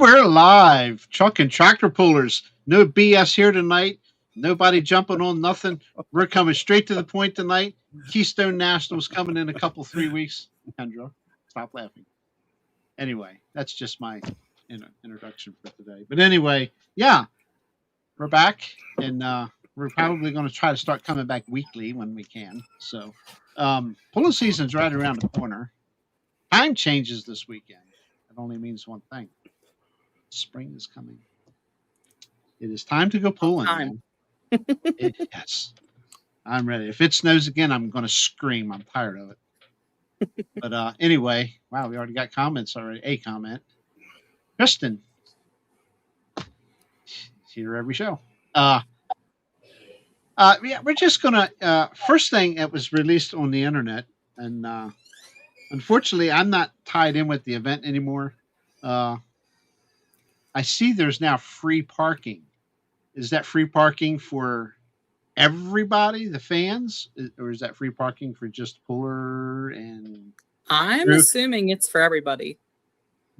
we're live. Truck and tractor pullers. No BS here tonight. Nobody jumping on nothing. We're coming straight to the point tonight. Keystone National's coming in a couple 3 weeks. Kendra, stop laughing. Anyway, that's just my introduction for today. But anyway, yeah, we're back, and we're probably going to try to start coming back weekly when we can. So, pulling season's right around the corner. Time changes this weekend. It only means one thing. Spring is coming. It is time to go pulling, man. Yes. I'm ready. If it snows again, I'm going to scream. I'm tired of it. But anyway, wow, we already got comments already. A comment. Kristen. She's here every show. Yeah, we're just going to, first thing that was released on the internet, and unfortunately, I'm not tied in with the event anymore. I see there's now free parking. Is that free parking for everybody, the fans, or is that free parking for just puller and? I'm assuming it's for everybody.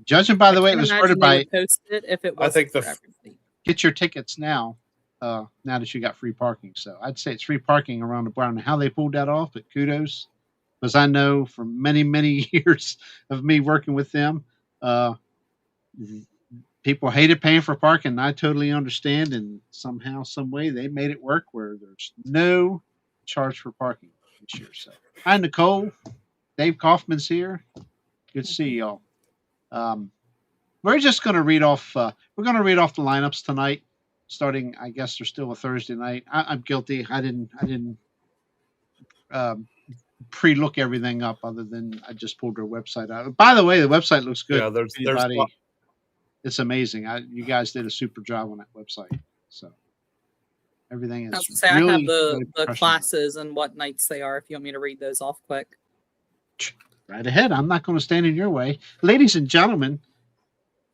Judging by the way it was started by, post it if it was. I think for everybody. Get your tickets now. Now that you got free parking, so I'd say it's free parking around the bar. And how they pulled that off, but kudos, because I know for many years of me working with them, people hated paying for parking. And I totally understand, and somehow, some way, they made it work where there's no charge for parking this year. So, hi Nicole, Dave Kaufman's here. Good to see y'all. We're just going to read off. We're going to read off the lineups tonight. Starting, I guess, they're still a Thursday night. I'm guilty. I didn't pre-look everything up, other than I just pulled their website out. By the way, the website looks good. Yeah, there's it's amazing. You guys did a super job on that website. So everything is. I was say really, I have the classes and what nights they are. If you want me to read those off quick. Right ahead. I'm not going to stand in your way, ladies and gentlemen.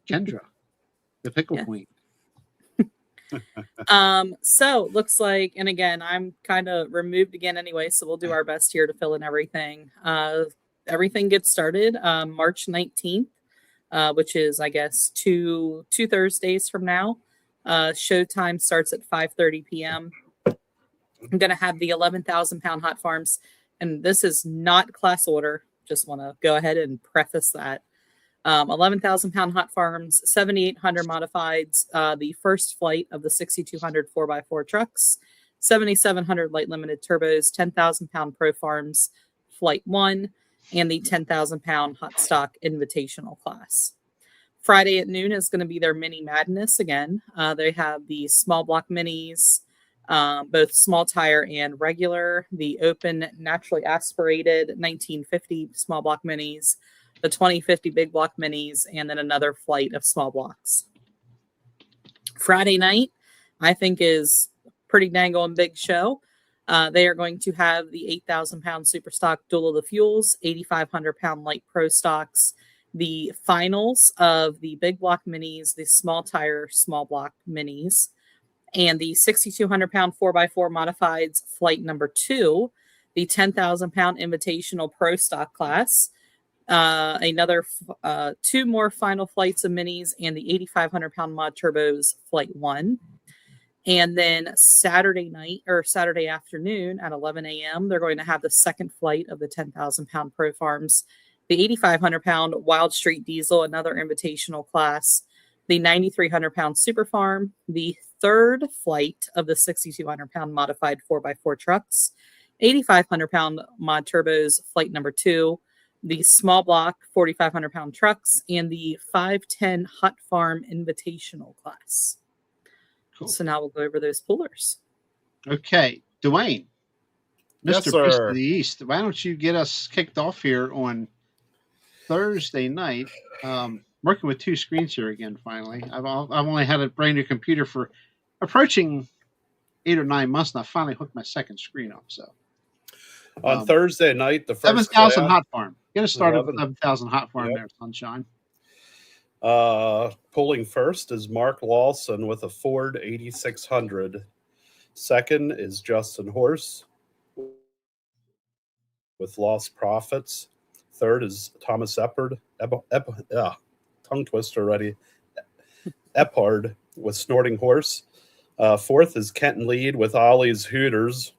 Kendra, the pickle queen. So looks like, and again, I'm kind of removed again anyway, so we'll do our best here to fill in everything. Everything gets started March 19th. Which is, I guess, two Thursdays from now. Showtime starts at 5:30 p.m. I'm going to have the 11,000 pound hot farms, and this is not class order. Just want to go ahead and preface that. 11,000 pound hot farms, 7,800 modifieds, the first flight of the 6,200 4x4 trucks, 7,700 light limited turbos, 10,000 pound pro farms, flight 1, and the 10,000 pound hot stock invitational class. Friday at noon is going to be their mini madness again. They have the small block minis, both small tire and regular, the open naturally aspirated 1950 small block minis, the 2050 big block minis, and then another flight of small blocks. Friday night, I think, is pretty dang on big show. They are going to have the 8,000 pound super stock dual of the fuels, 8,500 pound light pro stocks, the finals of the big block minis, the small tire small block minis, and the 6,200 pound 4x4 modifieds flight number 2, the 10,000 pound invitational pro stock class, another 2 more final flights of minis, and the 8,500 pound mod turbos flight 1. And then Saturday night or Saturday afternoon at 11 a.m., they're going to have the second flight of the 10,000 pound Pro Farms, the 8,500 pound Wild Street Diesel, another invitational class, the 9,300 pound Super Farm, the third flight of the 6,200 pound modified 4x4 trucks, 8,500 pound mod turbos, flight number 2, the small block 4,500 pound trucks, and the 510 Hot Farm invitational class. Cool. So now we'll go over those pullers. Okay, Dwayne, Yes, Mr. Beast of the East, why don't you get us kicked off here on Thursday night? Working with 2 screens here again. Finally, I've only had a brand new computer for approaching 8 or 9 months, and I finally hooked my second screen up. So on Thursday night, the first 7,000 Hot Farm. Get us started with 7,000 Hot Farm there, Sunshine. Pulling first is Mark Lawson with a Ford 8600. Second is Justin Horse with Lost Profits. Third is Thomas Eppard. Tongue twister already. Epard with Snorting Horse. Fourth is Kenton Lead with Ollie's Hooters.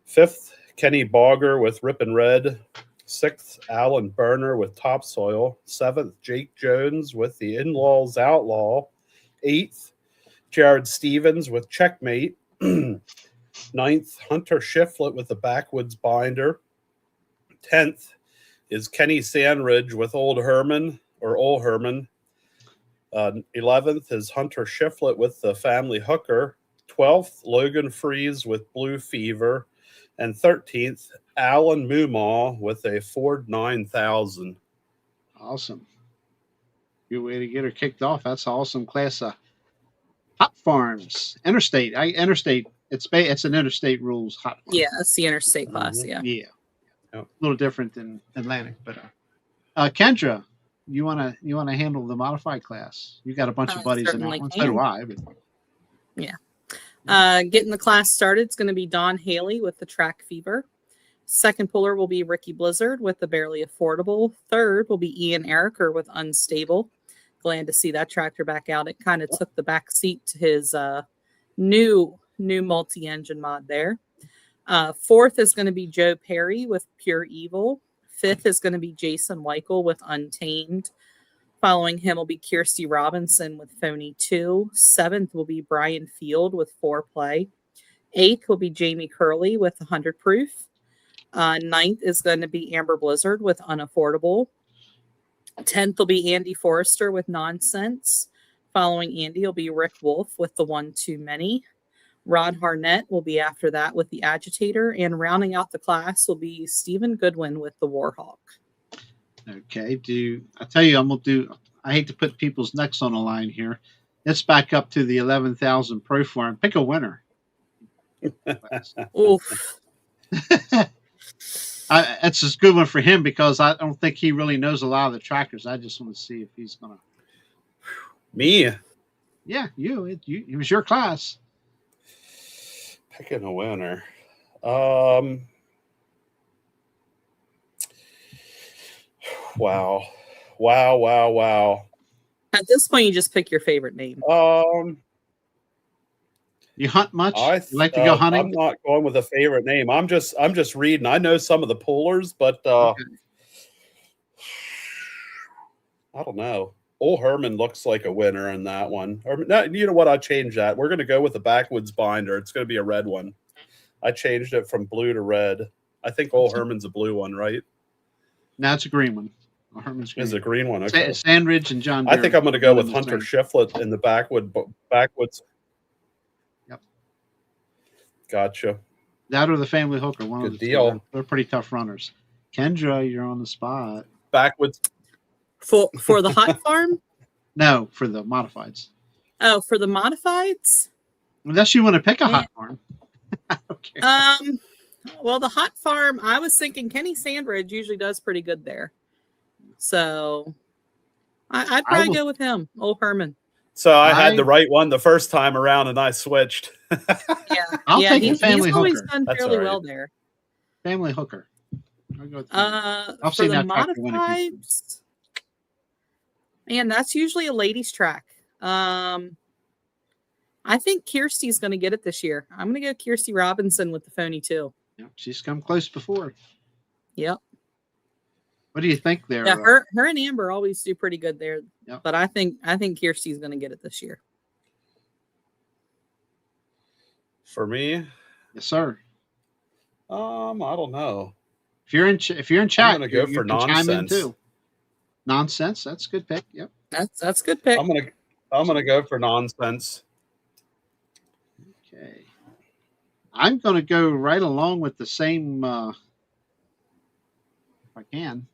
Fifth, Kenny Bogger with Rippin' Red. Sixth, Alan Berner with Topsoil. Seventh, Jake Jones with the In-Laws Outlaw. Eighth, Jared Stevens with Checkmate. Ninth, Hunter Shiflett with the Backwoods Binder. 10th is Kenny Sandridge with Old Herman or Ol' Herman. 11th is Hunter Shiflett with the Family Hooker. 12th, Logan Freeze with Blue Fever. And 13th, Alan Moomaw with a Ford 9000. Awesome. Good way to get her kicked off. That's an awesome class. Hot Farms. Interstate. Interstate. It's an interstate rules. Hot Farms. Yeah, it's the interstate class. Yeah. Yeah. A little different than Atlantic, but Kendra, you wanna handle the modified class? You got a bunch of buddies in that one. So do I. But... Yeah. Getting the class started, it's going to be Don Haley with the Track Fever. Second puller will be Ricky Blizzard with the Barely Affordable. Third will be Ian Ericker with Unstable. Glad to see that tractor back out. It kind of took the back seat to his new multi-engine mod there. Fourth is going to be Joe Perry with Pure Evil. Fifth is going to be Jason Weichel with Untamed. Following him will be Kirsty Robinson with Phony 2. Seventh will be Brian Field with Foreplay. Eighth will be Jamie Curley with 100 Proof. Ninth is going to be Amber Blizzard with Unaffordable. 10th will be Andy Forrester with Nonsense. Following Andy will be Rick Wolf with the One Too Many. Rod Harnett will be after that with the Agitator, and rounding out the class will be Stephen Goodwin with the Warhawk. Okay. I tell you, I hate to put people's necks on the line here. Let's back up to the 11,000 Pro Farm. Pick a winner. Oof. That's a good one for him because I don't think he really knows a lot of the trackers. I just want to see if he's gonna. Me? Yeah, you. It was your class. Picking a winner. Wow. At this point, you just pick your favorite name. You hunt much? You like to go hunting? I'm not going with a favorite name. I'm just reading. I know some of the pullers, but Okay. I don't know. Ol' Herman looks like a winner in that one. Or no, you know what? I changed that. We're going to go with the Backwoods Binder. It's going to be a red one. I changed it from blue to red. I think Ol' Herman's a blue one, right? No, it's a green one. Ol' Herman's green. It's a green one. Okay. Sandridge and John Deere. I think I'm going to go with Hunter Shiflett in the Backwoods. Yep. Gotcha. That or the Family Hooker. One Good of the deal. Two. They're pretty tough runners. Kendra, you're on the spot. Backwoods. For the Hot Farm? No, for the modifieds. Oh, for the modifieds? Unless you want to pick a hot farm. Okay. Well, the Hot Farm, I was thinking Kenny Sandridge usually does pretty good there. So I'd probably go with him, Ol' Herman. So I had the right one the first time around and I switched. Yeah. I'll take the he's Family always Hooker. done That's fairly all right. well there. Family Hooker. I'll go with I've For seen the that tractor win a few modifieds, man, that's usually a ladies' track. I think Kirsty's going to get it this year. I'm going to go Kirsty Robinson with the Phony 2. Yep, she's come close before. Yep. What do you think there? Yeah, her and Amber always do pretty good there. Yep. But I think Kirsty's going to get it this year. For me, Yes, sir. I don't know. If you're in chat, I'm gonna go you for can chime in Nonsense. too. Nonsense. That's a good pick. Yep. That's a good pick. I'm gonna go for Nonsense. Okay. I'm going to go right along with the same. If I can.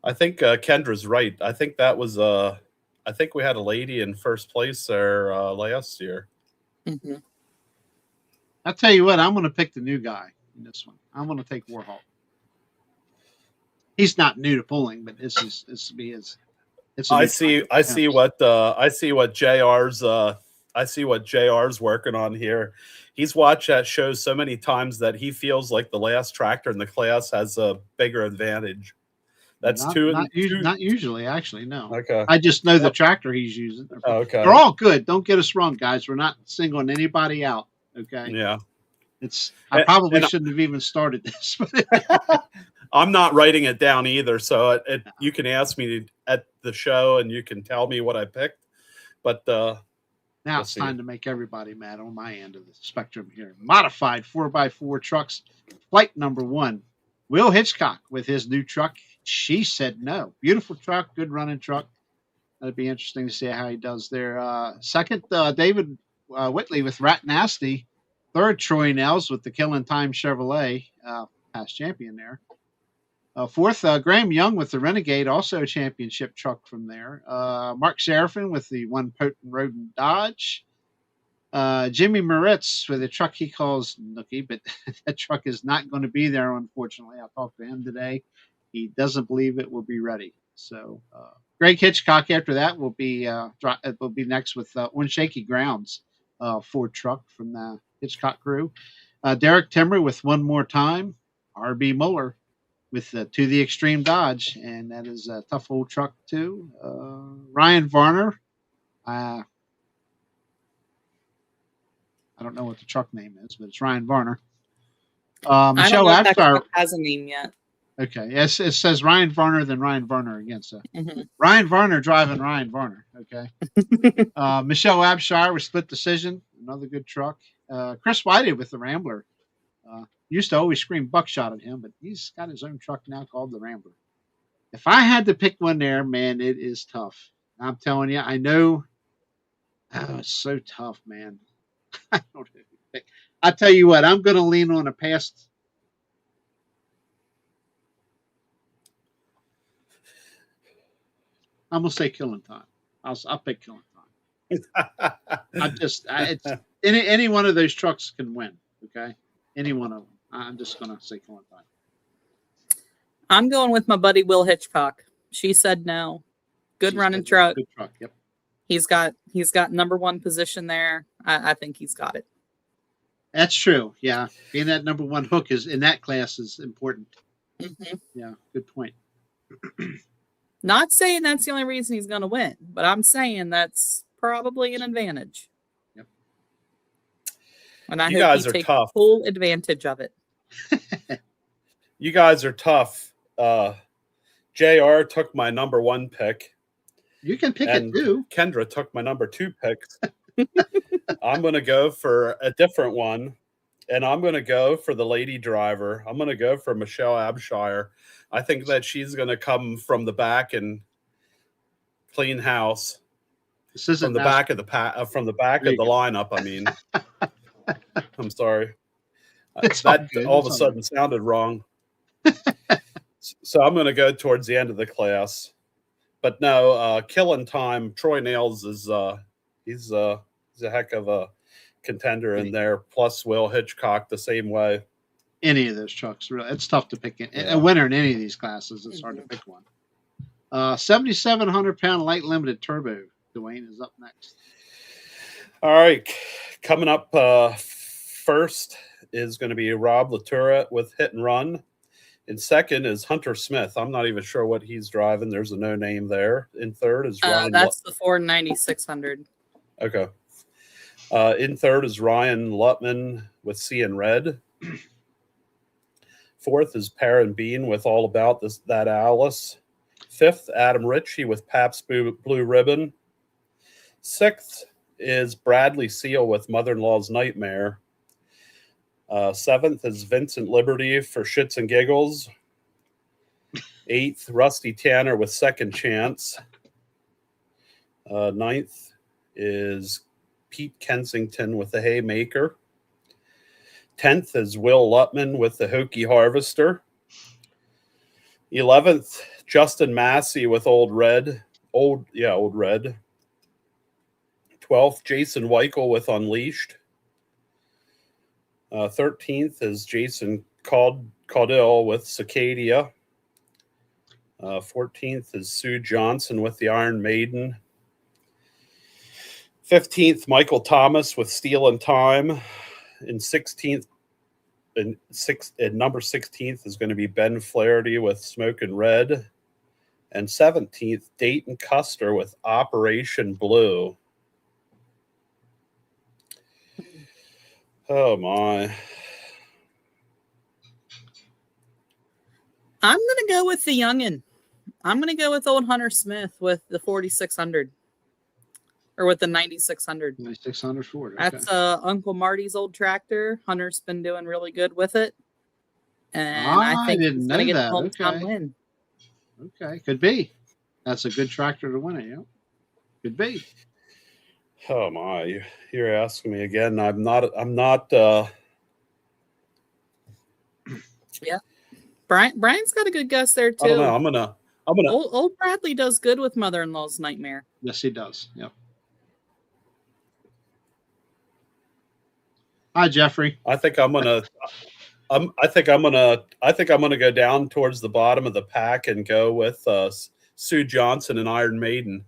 I think Kendra's right. I think that was I think we had a lady in first place there last year. Mm-hmm. I'll tell you what. I'm going to pick the new guy in this one. I'm going to take Warhawk. He's not new to pulling, but this will be his. I see what JR's working on here. He's watched that show so many times that he feels like the last tractor in the class has a bigger advantage. That's not, two not, and two. not usually, actually, no. Okay. I just know the tractor he's using. Okay. They're all good. Don't get us wrong, guys. We're not singling anybody out. Okay. Yeah. I probably And shouldn't have even started this. I'm not writing it down either, so you can ask me at the show and you can tell me what I picked. But now let's it's see. time to make everybody mad on my end of the spectrum here. Modified 4x4 trucks, flight number 1. Will Hitchcock with his new truck. She said no. Beautiful truck, good running truck. That'd be interesting to see how he does there. Second, David Whitley with Rat Nasty. Third, Troy Nels with the Killing Time Chevrolet, past champion there. Fourth, Graham Young with the Renegade, also a championship truck from there. Mark Serafin with the One Potent Rodent Dodge. Jimmy Moritz with a truck he calls Nookie, but that truck is not going to be there, unfortunately. I talked to him today. He doesn't believe it will be ready. So Greg Hitchcock after that will be next with On Shaky Grounds Ford truck from the Hitchcock crew. Derek Timmer with One More Time. RB Muller with To the Extreme Dodge, and that is a tough old truck too. Ryan Varner. I don't know what the truck name is, but it's Ryan Varner. I don't Michelle know if that Abshire. truck has a name yet. Okay, yes, it says Ryan Varner, then Ryan Varner again. So Mm-hmm. Ryan Varner driving Ryan Varner. Okay. Michelle Abshire with Split Decision, another good truck. Chris Whitey with the Rambler. Used to always scream buckshot at him, but he's got his own truck now called the Rambler. If I had to pick one there, man, it is tough. I'm telling you, I know. Oh, it's so tough, man. I don't know who to pick. I tell you what, I'm going to lean on a past. I'm going to say Killing Time. I'll pick Killing Time. It's any one of those trucks can win. Okay, any one of them. I'm just going to say Killing Time. I'm going with my buddy Will Hitchcock. She said no. Good running truck. Good truck. Yep. He's got number 1 position there. I think he's got it. That's true. Yeah, being that number 1 hook is in that class is important. Mm-hmm. Yeah, good point. Not saying that's the only reason he's going to win, but I'm saying that's probably an advantage. Yep. And I You hope guys you are take tough. full advantage of it. You guys are tough. JR took my number 1 pick. You can pick and it too. Kendra took my number 2 pick. I'm going to go for a different one, and I'm going to go for the lady driver. I'm going to go for Michelle Abshire. I think that she's going to come from the back and clean house. This isn't from the back of the lineup. I mean, I'm sorry. That all of a sudden sounded wrong. So I'm going to go towards the end of the class. But no, Killing Time, Troy Nails is he's a heck of a contender in there. Plus Will Hitchcock the same way. Any of those trucks, really, it's tough to pick a winner in any of these classes. It's hard to pick one. 7,700-pound light limited turbo. Dwayne is up next. All right, coming up first is going to be Rob Latoura with Hit and Run. In second is Hunter Smith. I'm not even sure what he's driving. There's a no name there. In third is Ryan. That's the Ford 9600. Okay. In third is Ryan Lutman with C and Red. Fourth is Perrin Bean with All About That Alice. Fifth, Adam Ritchie with Pabst Blue Ribbon. Sixth is Bradley Seal with Mother-in-Law's Nightmare. Seventh is Vincent Liberty for Shits and Giggles. Eighth, Rusty Tanner with Second Chance. Ninth is Pete Kensington with the Haymaker. 10th is Will Lutman with the Hokey Harvester. 11th, Justin Massey with Old Red. Old Red. 12th, Jason Weichel with Unleashed. 13th is Jason Caudill with Cicadia. 14th is Sue Johnson with the Iron Maiden. 15th, Michael Thomas with Steel and Time. And 16th, and number 16th is going to be Ben Flaherty with Smoke and Red. And 17th, Dayton Custer with Operation Blue. Oh, my. I'm going to go with the youngin'. I'm going to go with old Hunter Smith with the 4600 or with the 9600. 9600 Ford. Okay. That's Uncle Marty's old tractor. Hunter's been doing really good with it. And I think didn't he's know going to get that. the hometown Okay. win. Okay. Could be. That's a good tractor to win it. Yeah. Could be. Oh, my. You're asking me again. I'm not. Yeah. Brian's got a good guess there, too. I don't know. I'm gonna. Old Bradley does good with Mother-in-Law's Nightmare. Yes, he does. Yep. Hi, Jeffrey. I think I'm gonna go down towards the bottom of the pack and go with Sue Johnson and Iron Maiden.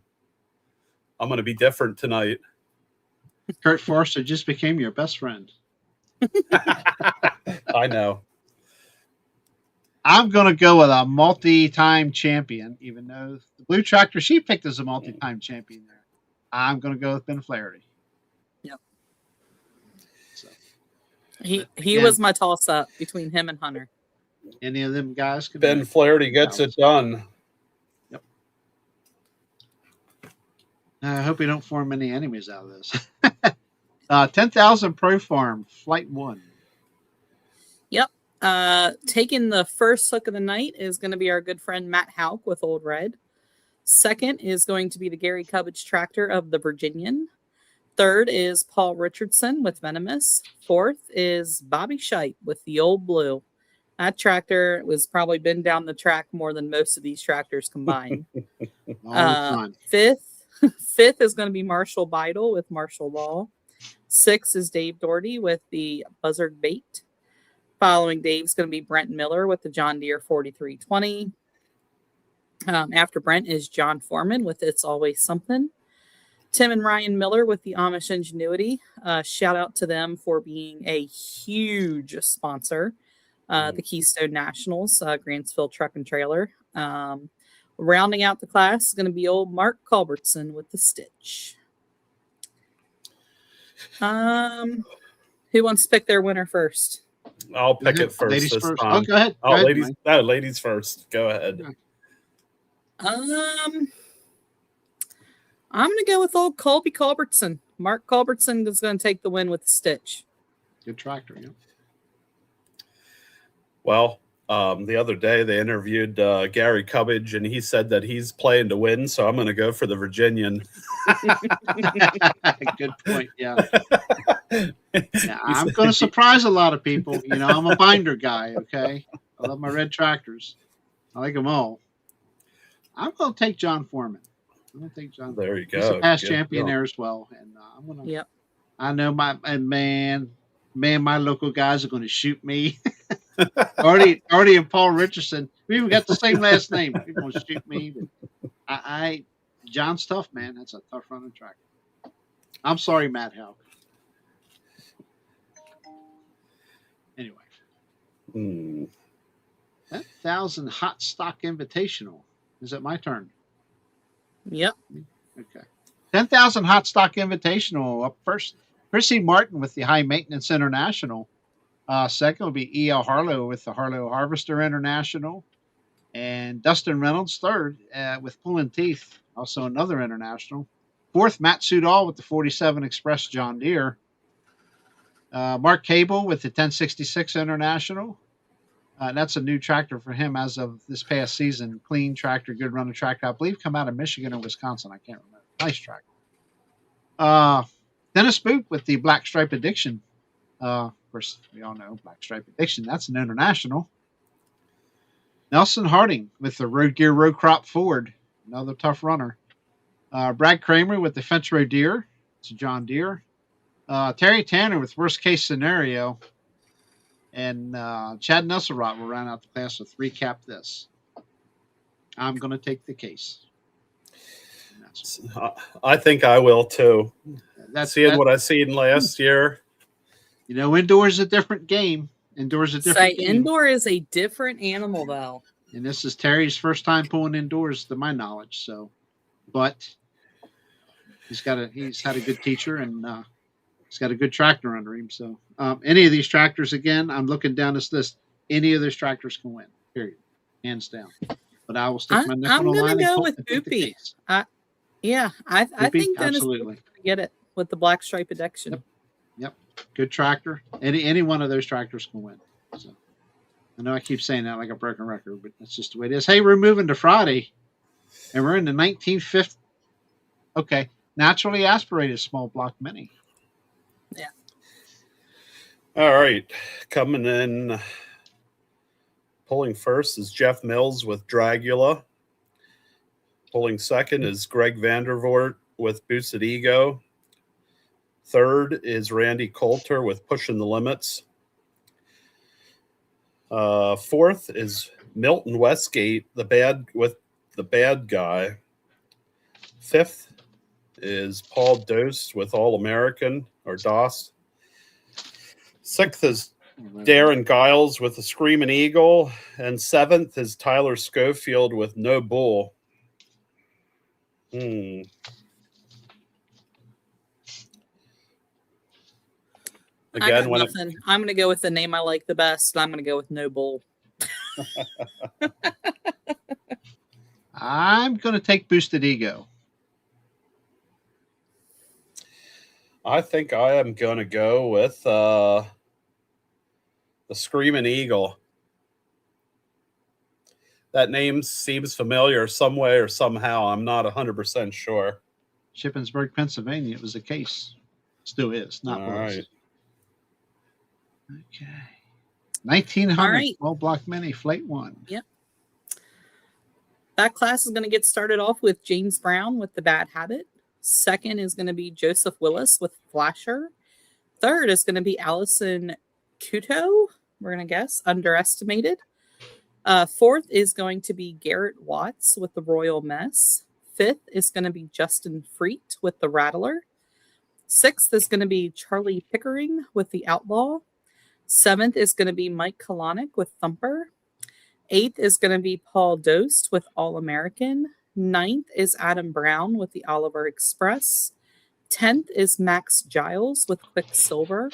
I'm gonna be different tonight. Kurt Forster just became your best friend. I know. I'm going to go with a multi-time champion, even though the blue tractor she picked as a multi-time champion there. I'm going to go with Ben Flaherty. Yep. So, he again, was my toss-up between him and Hunter. Any of them guys could Ben Flaherty gets it done. Yep. I hope we don't form any enemies out of this. 10,000 Pro Farm, Flight 1. Yep. Taking the first hook of the night is going to be our good friend Matt Hauk with Old Red. Second is going to be the Gary Cubbage tractor of the Virginian. Third is Paul Richardson with Venomous. Fourth is Bobby Scheidt with the Old Blue. That tractor was probably been down the track more than most of these tractors combined. Fifth is going to be Marshall Beidel with Marshall Law. Sixth is Dave Doherty with the Buzzard Bait. Following Dave's going to be Brent Miller with the John Deere 4320. After Brent is John Foreman with It's Always Something. Tim and Ryan Miller with the Amish Ingenuity. Shout out to them for being a huge sponsor. The Keystone Nationals, Grantsville Truck and Trailer. Rounding out the class is going to be old Mark Culbertson with the Stitch. Who wants to pick their winner first? I'll pick it first. Ladies this first. time. Oh, go ahead. Oh, Go ahead, ladies. Mike. No, ladies first. Go ahead. I'm going to go with old Colby Culbertson. Mark Culbertson is going to take the win with the Stitch. Good tractor, yeah. Well, the other day they interviewed Gary Cubbage, and he said that he's playing to win, so I'm going to go for the Virginian. Good point, yeah. I'm going to surprise a lot of people. You know, I'm a binder guy, okay? I love my red tractors. I like them all. I'm going to take John Foreman. I'm going to take John. There you go. He's a past champion there as well. And I'm going to. Yep. I know my local guys are going to shoot me. Artie and Paul Richardson. We even got the same last name. People going to shoot me. But John's tough, man. That's a tough running tractor. I'm sorry, Matt Hauk. Anyway. 10,000 Hot Stock Invitational. Is it my turn? Yep. Okay. 10,000 Hot Stock Invitational up first. Chrissy Martin with the High Maintenance International. Second will be E.L. Harlow with the Harlow Harvester International. And Dustin Reynolds third with Pulling Teeth, also another international. Fourth, Matt Sudall with the 47 Express John Deere. Mark Cable with the 1066 International. That's a new tractor for him as of this past season. Clean tractor, good running tractor. I believe come out of Michigan or Wisconsin. I can't remember. Nice tractor. Dennis Boot with the Black Stripe Addiction. Of course, we all know Black Stripe Addiction. That's an international. Nelson Harding with the Road Gear Row Crop Ford. Another tough runner. Brad Kramer with the Fence Row Deere. It's a John Deere. Terry Tanner with Worst Case Scenario. And Chad Nesselrot will round out the class with Recap This. I'm going to take the case. I think I will too. Seeing what I seen last year. You know, indoor is a different game. Indoor is a different game. Indoor is a different animal, though. And this is Terry's first time pulling indoors, to my knowledge. So, but he's had a good teacher, and he's got a good tractor under him. So, any of these tractors, again, I'm looking down this list. Any of those tractors can win. Period, hands down. But I will stick my neck on I'm the gonna line go and with take the Boopy. case. I Boopy? think Dennis is Absolutely. going to get it with the black stripe addiction. Yep. Good tractor. Any one of those tractors can win. So, I know I keep saying that like a broken record, but that's just the way it is. Hey, we're moving to Friday, and we're in the 1950. Okay, naturally aspirated small block mini. Yeah. All right. Coming in, pulling first is Jeff Mills with Dragula. Pulling second is Greg Vandervoort with Boosted Ego. Third is Randy Coulter with Pushing the Limits. Fourth is Milton Westgate, the bad guy. Fifth is Paul Dost with All American or DOS. Sixth is Darren Giles with the Screaming Eagle, and seventh is Tyler Schofield with No Bull. Again, I'm going to go with the name I like the best. I'm going to go with No Bull. I'm going to take Boosted Ego. I think I am going to go with the Screaming Eagle. That name seems familiar some way or somehow. I'm not 100% sure. Shippensburg, Pennsylvania. It was the case. Still is. Not All was. right. Okay. 1900 All right. small block mini flight 1. Yep. That class is going to get started off with James Brown with The Bad Habit. Second is going to be Joseph Willis with Flasher. Third is going to be Allison Kuto. We're going to guess Underestimated. Fourth is going to be Garrett Watts with The Royal Mess. Fifth is going to be Justin Freet with The Rattler. Sixth is going to be Charlie Pickering with The Outlaw. Seventh is going to be Mike Kalanick with Thumper. Eighth is going to be Paul Dost with All American. Ninth is Adam Brown with The Oliver Express. 10th is Max Giles with Quicksilver.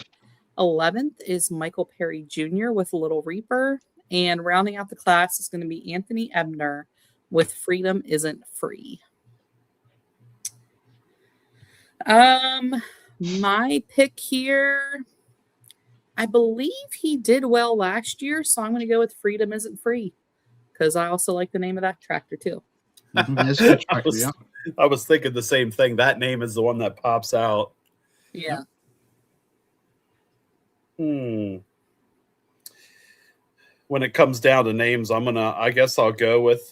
11th is Michael Perry Jr. with Little Reaper. And rounding out the class is going to be Anthony Ebner with Freedom Isn't Free. My pick here, I believe he did well last year, so I'm going to go with Freedom Isn't Free because I also like the name of that tractor too. That's a good tractor, yeah. I was thinking the same thing. That name is the one that pops out. Yeah. When it comes down to names, I guess I'll go with,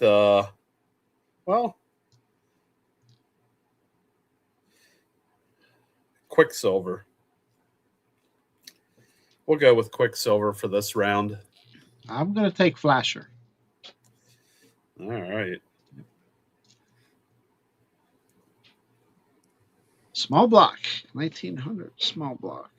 Quicksilver. We'll go with Quicksilver for this round. I'm going to take Flasher. All right. Small block, 1900 small block.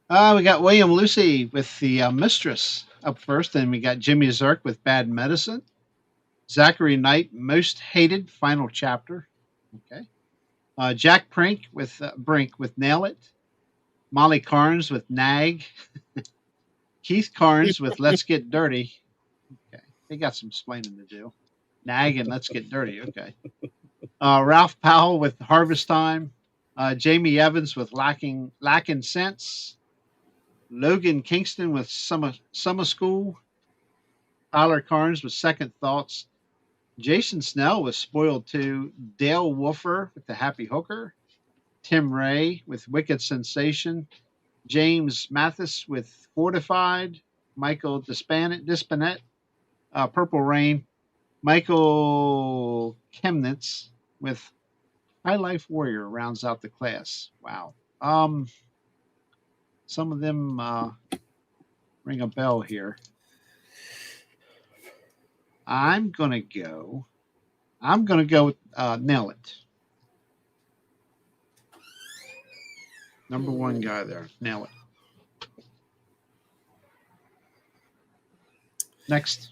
We got William Lucy with The Mistress up first, and we got Jimmy Zirk with Bad Medicine. Zachary Knight, Most Hated, Final Chapter. Okay. Jack Brink with Nail It. Molly Carnes with Nag. Keith Carnes with Let's Get Dirty. Okay. They got some explaining to do. Nag and Let's Get Dirty. Okay. Ralph Powell with Harvest Time. Jamie Evans with Lacking Sense. Logan Kingston with Summer School. Tyler Carnes with Second Thoughts. Jason Snell with Spoiled 2. Dale Wolfer with The Happy Hooker. Tim Ray with Wicked Sensation. James Mathis with Fortified. Michael Dispanet, Purple Rain. Michael Chemnitz with High Life Warrior rounds out the class. Wow. Some of them ring a bell here. I'm gonna go with Nail It. Number one guy there. Nail It. Next.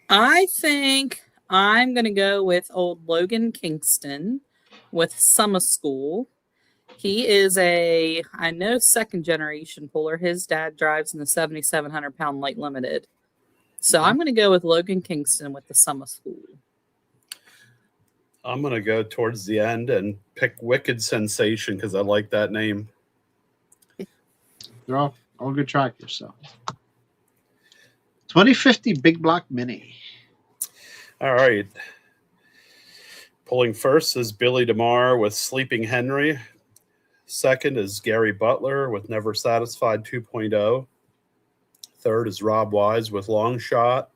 I think I'm going to go with old Logan Kingston with Summer School. He is I know, second generation puller. His dad drives in the 7,700 pound light limited. So I'm going to go with Logan Kingston with the Summer School. I'm going to go towards the end and pick Wicked Sensation because I like that name. They're all good tractors. So 2050 Big Block Mini. All right. Pulling first is Billy DeMar with Sleeping Henry. Second is Gary Butler with Never Satisfied 2.0. Third is Rob Wise with Long Shot.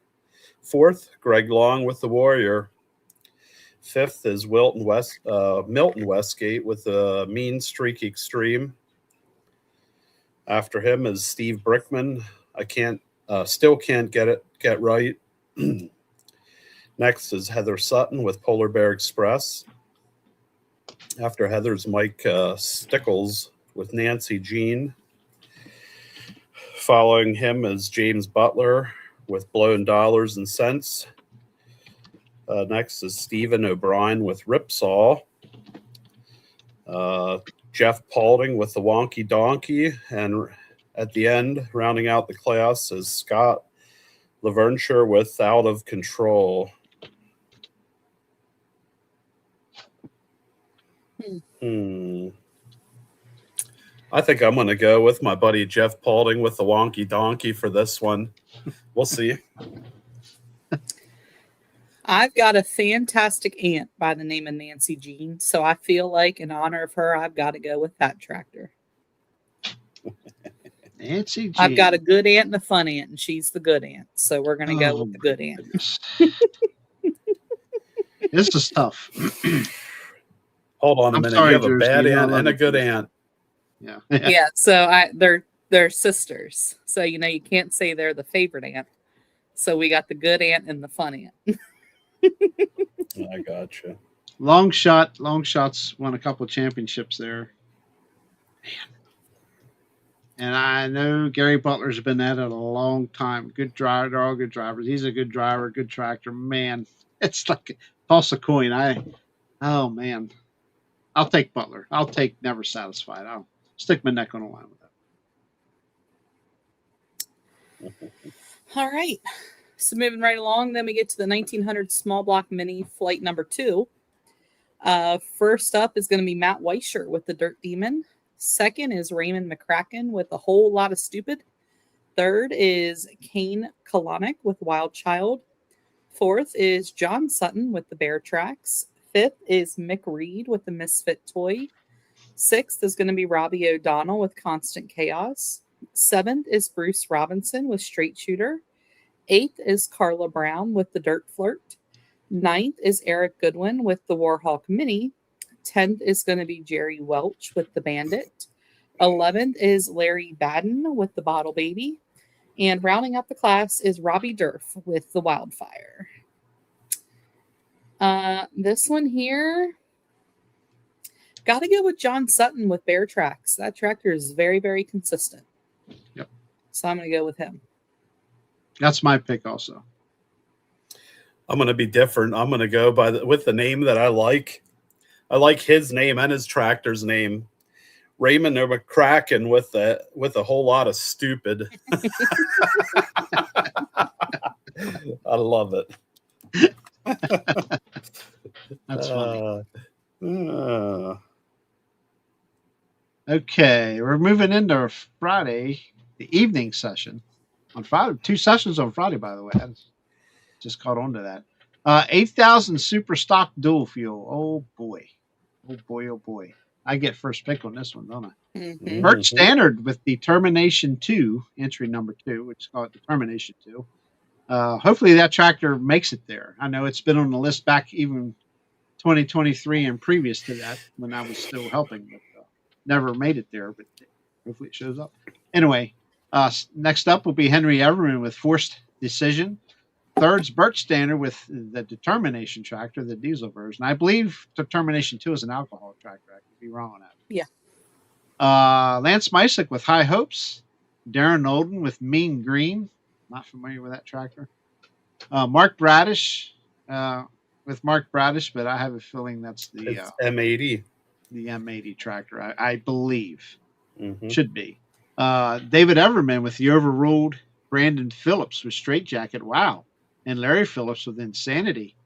Fourth, Greg Long with The Warrior. Fifth is Milton Westgate with the Mean Streak Extreme. After him is Steve Brickman. I still can't get right. Next is Heather Sutton with Polar Bear Express. After Heather's Mike Stickles with Nancy Jean. Following him is James Butler with Blown Dollars and Cents. Next is Stephen O'Brien with Ripsaw. Jeff Paulding with the Wonky Donkey. And at the end, rounding out the class, is Scott Lavernshire with Out of Control. I think I'm going to go with my buddy Jeff Paulding with the Wonky Donkey for this one. We'll see. I've got a fantastic aunt by the name of Nancy Jean, so I feel like in honor of her, I've got to go with that tractor. Nancy Jean. I've got a good aunt and a fun aunt, and she's the good aunt, so we're going to go with the good aunt. This is tough. Hold on a minute. Sorry, you have a bad aunt and a good aunt. Yeah. Yeah, so they're sisters. So, you can't say they're the favorite aunt. So we got the good aunt and the fun aunt. I gotcha. Long Shots won a couple championships there. Man. And I know Gary Butler's been at it a long time. Good driver. They're all good drivers. He's a good driver, good tractor. Man, it's like toss a coin. Oh, man. I'll take Butler. I'll take Never Satisfied. I'll stick my neck on the line with that. All right. So moving right along, then we get to the 1900 Small Block Mini Flight number 2. First up is going to be Matt Weischer with the Dirt Demon. Second is Raymond McCracken with A Whole Lot of Stupid. Third is Kane Kalanick with Wild Child. Fourth is John Sutton with the Bear Tracks. Fifth is Mick Reed with the Misfit Toy. Sixth is going to be Robbie O'Donnell with Constant Chaos. Seventh is Bruce Robinson with Straight Shooter. Eighth is Carla Brown with the Dirt Flirt. Ninth is Eric Goodwin with the Warhawk Mini. 10th is going to be Jerry Welch with the Bandit. 11th is Larry Baden with the Bottle Baby. And rounding up the class is Robbie Durf with the Wildfire. This one here, got to go with John Sutton with Bear Tracks. That tractor is very, very consistent. Yep. So I'm going to go with him. That's my pick also. I'm going to be different. I'm going to go with the name that I like. I like his name and his tractor's name. Raymond McCracken with a whole lot of stupid. I love it. That's funny. Okay, we're moving into Friday, the evening session. On Friday, 2 sessions on Friday, by the way. I just caught on to that. 8,000 Super Stock Dual Fuel. Oh boy. Oh boy. I get first pick on this one, don't I? Mm-hmm. Burt Standard with Determination 2, entry number 2, which is called Determination 2. Hopefully that tractor makes it there. I know it's been on the list back even 2023 and previous to that when I was still helping, but never made it there, but hopefully it shows up. Anyway, next up will be Henry Everman with Forced Decision. Third's Burt Standard with the Determination tractor, the diesel version. I believe Determination 2 is an alcohol tractor. I could be wrong on that. Yeah. Lance Mysick with High Hopes. Darren Olden with Mean Green. Not familiar with that tractor. Mark Bradish, with Mark Bradish, but I have a feeling that's It's M80. the M80 tractor. I believe Mhm. should be. David Everman with the overruled Brandon Phillips with Straight Jacket. Wow, and Larry Phillips with Insanity.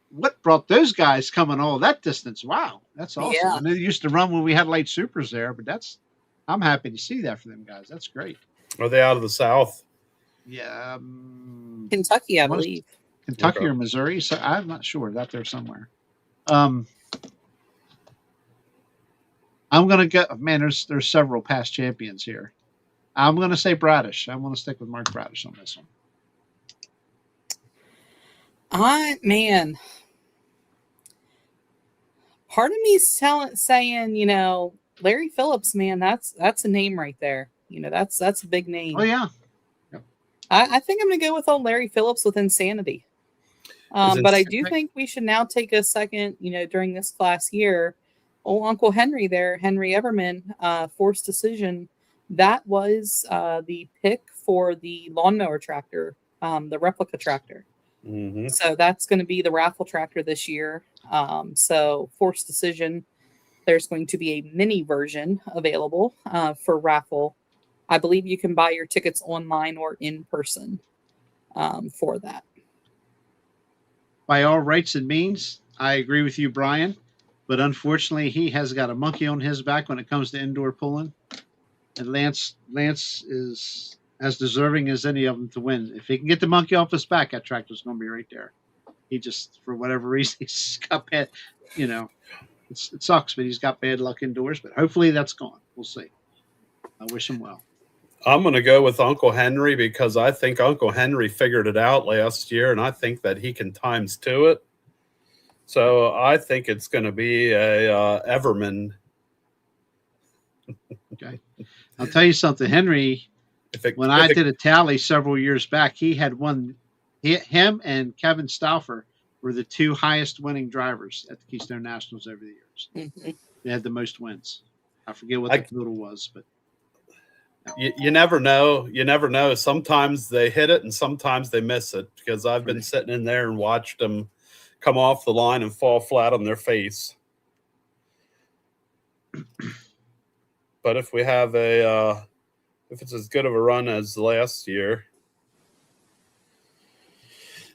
What brought those guys coming all that distance? Wow, that's awesome. Yeah. I know they used to run when we had light supers there, but I'm happy to see that for them guys. That's great. Are they out of the South? Yeah, Kentucky, I what is- believe. Kentucky Okay. or Missouri. So I'm not sure. It's out there somewhere. I'm gonna go. Man, there's several past champions here. I'm gonna say Bradish. I'm gonna stick with Mark Bradish on this one. Man, part of me's saying, Larry Phillips, man, that's a name right there. That's a big name. Oh yeah, I think I'm gonna go with old Larry Phillips with Insanity. But I do think we should now take a second, during this class year. Old Uncle Henry there, Henry Everman, forced decision. That was the pick for the lawnmower tractor, the replica tractor. Mhm. So that's going to be the raffle tractor this year. So forced decision. There's going to be a mini version available for raffle. I believe you can buy your tickets online or in person for that. by all rights and means, I agree with you, Brian. But unfortunately, he has got a monkey on his back when it comes to indoor pulling, and Lance is as deserving as any of them to win. If he can get the monkey off his back, that tractor's going to be right there. He just, for whatever reason, he's got bad. It sucks, but he's got bad luck indoors. But hopefully, that's gone. We'll see. I wish him well. I'm going to go with Uncle Henry because I think Uncle Henry figured it out last year, and I think that he can times two it. So I think it's going to be a Everman. Okay, I'll tell you something, Henry. When I did a tally several years back, he had won. Him and Kevin Stauffer were the two highest winning drivers at the Keystone Nationals over the years. Mm-hmm. They had the most wins. I forget what the total was, but you never know. You never know. Sometimes they hit it and sometimes they miss it because I've been sitting in there and watched them come off the line and fall flat on their face. But if we have if it's as good of a run as last year.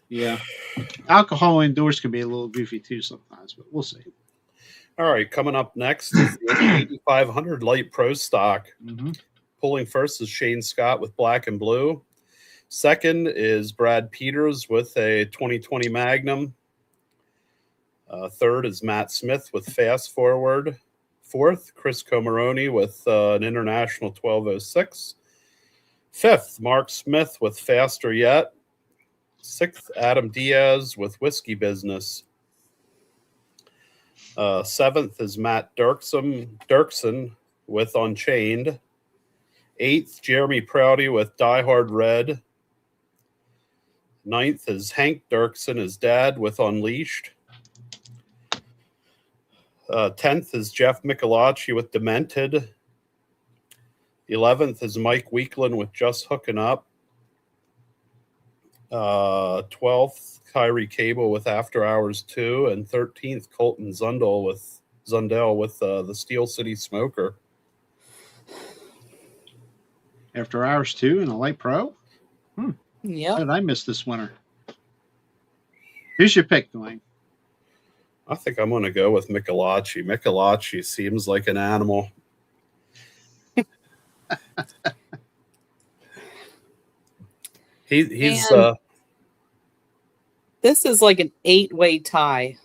Yeah. Alcohol indoors can be a little goofy too sometimes, but we'll see. All right, coming up next is the 8500 Light Pro Stock. Mm-hmm. Pulling first is Shane Scott with Black and Blue. Second is Brad Peters with a 2020 Magnum. Third is Matt Smith with Fast Forward. Fourth, Chris Comaroni with an International 1206. Fifth, Mark Smith with Faster Yet. Sixth, Adam Diaz with Whiskey Business. Seventh is Matt Dirksen with Unchained. Eighth, Jeremy Prouty with Die Hard Red. Ninth is Hank Dirksen, his dad, with Unleashed. 10th is Jeff Michelacci with Demented. 11th is Mike Weekland with Just Hooking Up. 12th, Kyrie Cable with After Hours 2. And 13th, Colton Zundel with the Steel City Smoker. After Hours 2 and a Light Pro? Yeah. How did I miss this winter? Who's your pick, Dwayne? I think I'm going to go with Michelacci. Michelacci seems like an animal. He's this is like an 8-way tie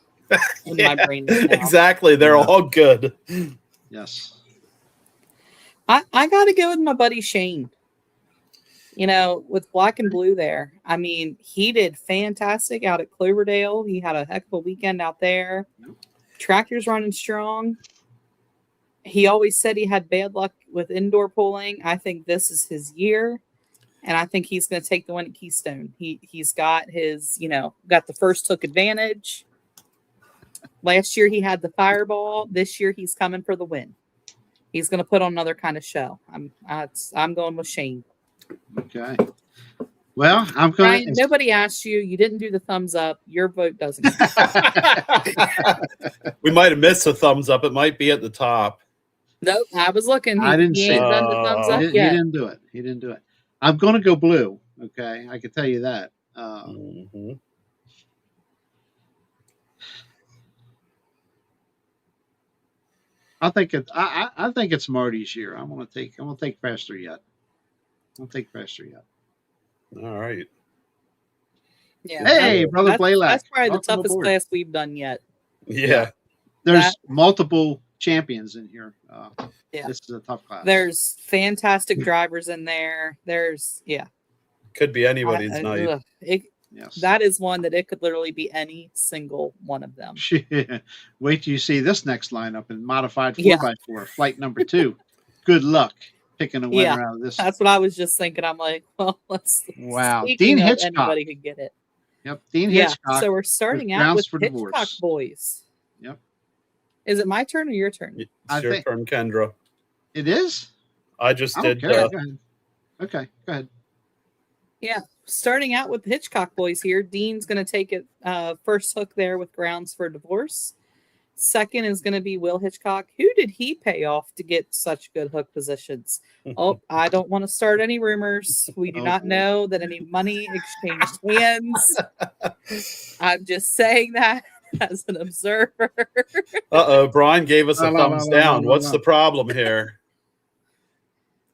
in my brain right now. Exactly. They're all good. Yes. I got to go with my buddy Shane. With Black and Blue there. I mean, he did fantastic out at Cloverdale. He had a heck of a weekend out there. Tractor's running strong. He always said he had bad luck with indoor pulling. I think this is his year. And I think he's going to take the win at Keystone. He's got his, got the first hook advantage. Last year he had the fireball. This year he's coming for the win. He's going to put on another kind of show. I'm going with Shane. Okay. Well, I'm going Ryan, nobody asked you. You didn't do the thumbs up. Your vote doesn't count. We might have missed a thumbs up. It might be at the top. Nope, I was looking. I didn't He see ain't it. done the thumbs He up didn't, yet. he didn't do it. He didn't do it. I'm going to go blue. Okay, I can tell you that. Mhm. I think it. I think it's Marty's year. I'm going to take faster yet. I'll take faster yet. All right. Yeah. Hey, brother Blaylock. That's probably Welcome the toughest aboard. class we've done yet. Yeah. There's multiple champions in here. Yeah. This is a tough class. There's fantastic drivers in there. Could be anybody's night. ugh, Yes. that is one that it could literally be any single one of them. Wait till you see this next lineup in modified 4x4, Yeah. flight number 2. Good luck picking a winner Yeah. out of this. That's what I was just thinking. I'm like, well, let's Wow. speaking Dean of Hitchcock. anybody could get it. Yep. Dean Yeah. Hitchcock. So we're starting with out Grounds with for Hitchcock Divorce. Boys. Yep. Is it my turn or your turn? It's your turn, Kendra. It is? I just I don't did. care. Go ahead. Okay, go ahead. Yeah. Starting out with the Hitchcock Boys here. Dean's going to take it first hook there with Grounds for Divorce. Second is going to be Will Hitchcock. Who did he pay off to get such good hook positions? Oh, I don't want to start any rumors. We do not know that any money exchanged hands. I'm just saying that as an observer. Brian gave us a thumbs down. What's the problem here?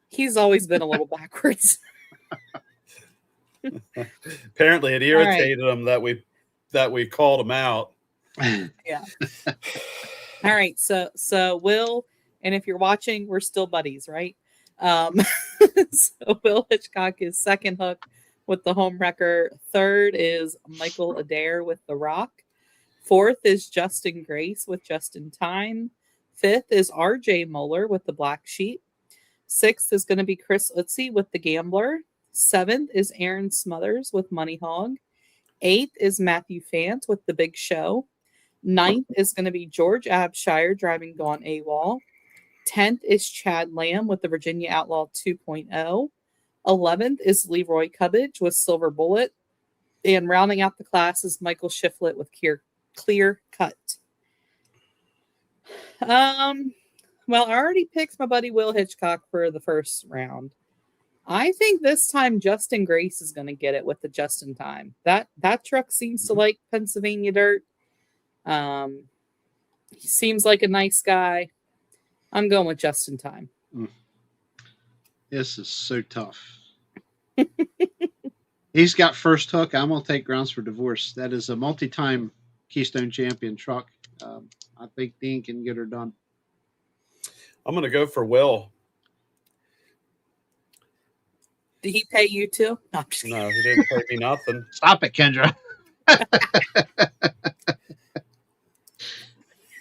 He's always been a little backwards. Apparently, it irritated him that we called him out. Yeah. All right. So Will, and if you're watching, we're still buddies, right? So Will Hitchcock is second hook with the home wrecker. Third is Michael Adair with the Rock. Fourth is Justin Grace with Just in Time. Fifth is RJ Moeller with the Black Sheep. Sixth is going to be Chris Utzi with the Gambler. Seventh is Aaron Smothers with Money Hog. Eighth is Matthew Fant with the Big Show. Ninth is going to be George Abshire driving Gone AWOL. 10th is Chad Lamb with the Virginia Outlaw 2.0. 11th is Leroy Cubbage with Silver Bullet. And rounding out the class is Michael Shiflett with Clear Cut. Well, I already picked my buddy Will Hitchcock for the first round. I think this time Justin Grace is going to get it with the Just in Time. That truck seems to like Pennsylvania dirt. He seems like a nice guy. I'm going with Just in Time. This is so tough. He's got first hook. I'm going to take Grounds for Divorce. That is a multi-time Keystone champion truck. I think Dean can get her done. I'm going to go for Will. Did he pay you too? No, he didn't pay me nothing. Stop it, Kendra.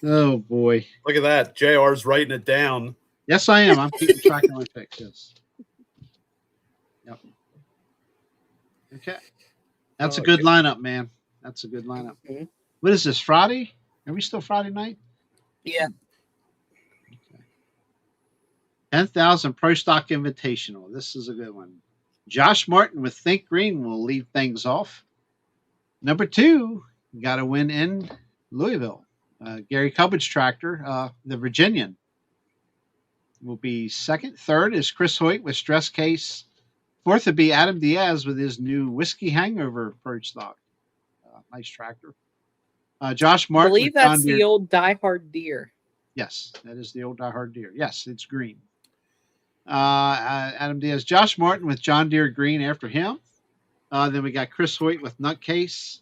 Oh, boy. Look at that. JR's writing it down. Yes, I am. I'm keeping track of my picks. Yes. Yep. Okay. That's a good lineup, man. That's a good lineup. Mm-hmm. What is this, Friday? Are we still Friday night? Yeah. Okay. 10,000 Pro Stock Invitational. This is a good one. Josh Martin with Think Green will lead things off. Number 2, got a win in Louisville. Gary Cubbage tractor, the Virginian, will be second. Third is Chris Hoyt with Stress Case. Fourth would be Adam Diaz with his new Whiskey Hangover Pro Stock. Nice tractor. Josh Martin. I believe that's the old Die Hard Deer. Yes, that is the old Die Hard Deer. Yes, it's green. Adam Diaz. Josh Martin with John Deere green after him. Then we got Chris Hoyt with Nutcase.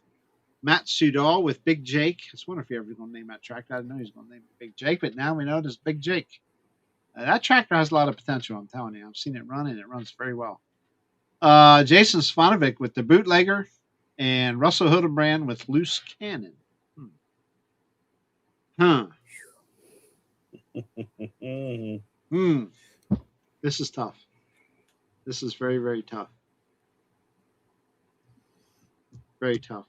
Matt Sudall with Big Jake. I was wondering if he ever going to name that tractor. I didn't know he was going to name it Big Jake, but now we know it is Big Jake. That tractor has a lot of potential, I'm telling you. I've seen it run, and it runs very well. Jason Svanovic with the Bootlegger, and Russell Hildebrand with Loose Cannon. This is tough. This is very, very tough. Very tough.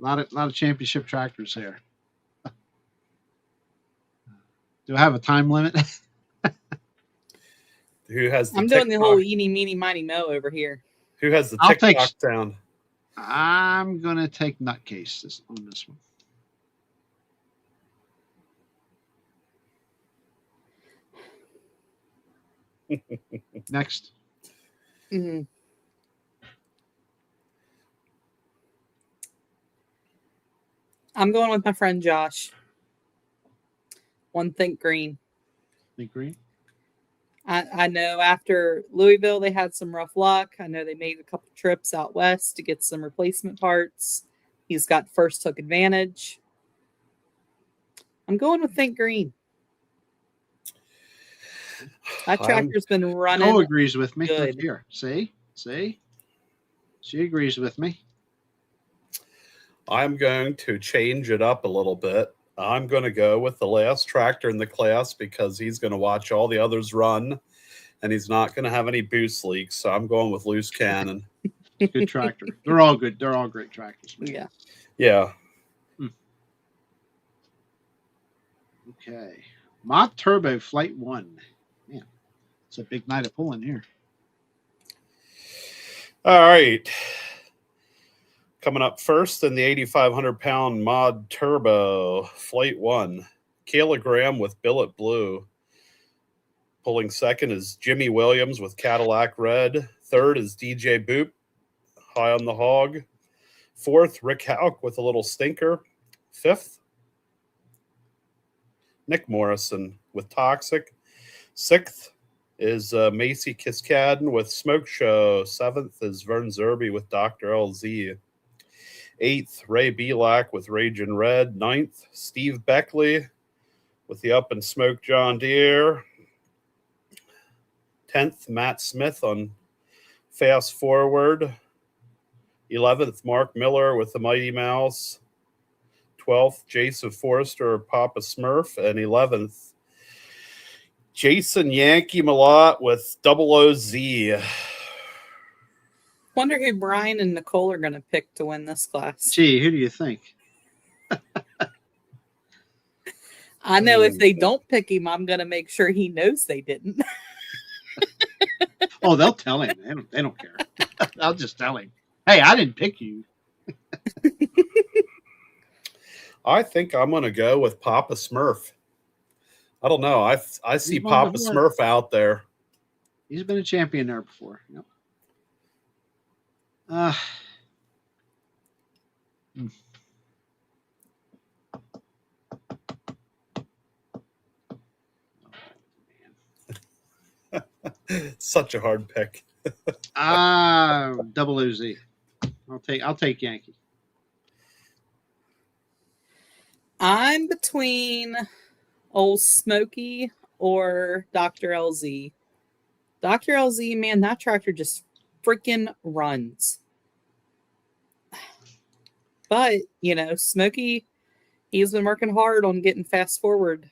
A lot of championship tractors here. Do I have a time limit? Who has the I'm doing the whole TikTok- eeny, meeny, miny, mo over here. Who has the I'll take- TikTok sound? I'm gonna take nutcase on this one. Next. Mhm. I'm going with my friend Josh. One Think Green. Think green. I know after Louisville, they had some rough luck. I know they made a couple trips out west to get some replacement parts. He's got first hook advantage. I'm going with Think Green. That tractor's been running. Nicole agrees with me. good. Look here. See? She agrees with me. I'm going to change it up a little bit. I'm going to go with the last tractor in the class because he's going to watch all the others run and he's not going to have any boost leaks. So I'm going with Loose Cannon. Good tractor. They're all good. They're all great tractors. Man. Yeah. Yeah. Okay. Mod Turbo Flight 1. Man, it's a big night of pulling here. All right. Coming up first in the 8,500 pound Mod Turbo Flight 1, Kilogram with Billet Blue. Pulling second is Jimmy Williams with Cadillac Red. Third is DJ Boop, High on the Hog. Fourth, Rick Hauk with a little stinker. Fifth, Nick Morrison with Toxic. Sixth is Macy Kiskadden with Smoke Show. Seventh is Vern Zerby with Dr. LZ. Eighth, Ray Belak with Ragin' Red. Ninth, Steve Beckley with the Up and Smoke John Deere. 10th, Matt Smith on Fast Forward. 11th, Mark Miller with the Mighty Mouse. 12th, Jason Forrester, Papa Smurf. And 11th, Jason Yankee Malott with Double OZ. Wonder who Brian and Nicole are going to pick to win this class. Gee, who do you think? I know if they don't pick him, I'm going to make sure he knows they didn't. Oh, they'll tell him. They don't care. I'll just tell him. Hey, I didn't pick you. I think I'm going to go with Papa Smurf. I don't know. I see He's won Papa before. Smurf out there. He's been a champion there before. Yep. Such a hard pick. Double OZ. I'll take Yankee. I'm between Old Smoky or Dr. LZ. Dr. LZ, man, that tractor just freaking runs. But, you know, Smoky, he's been working hard on getting Fast Forward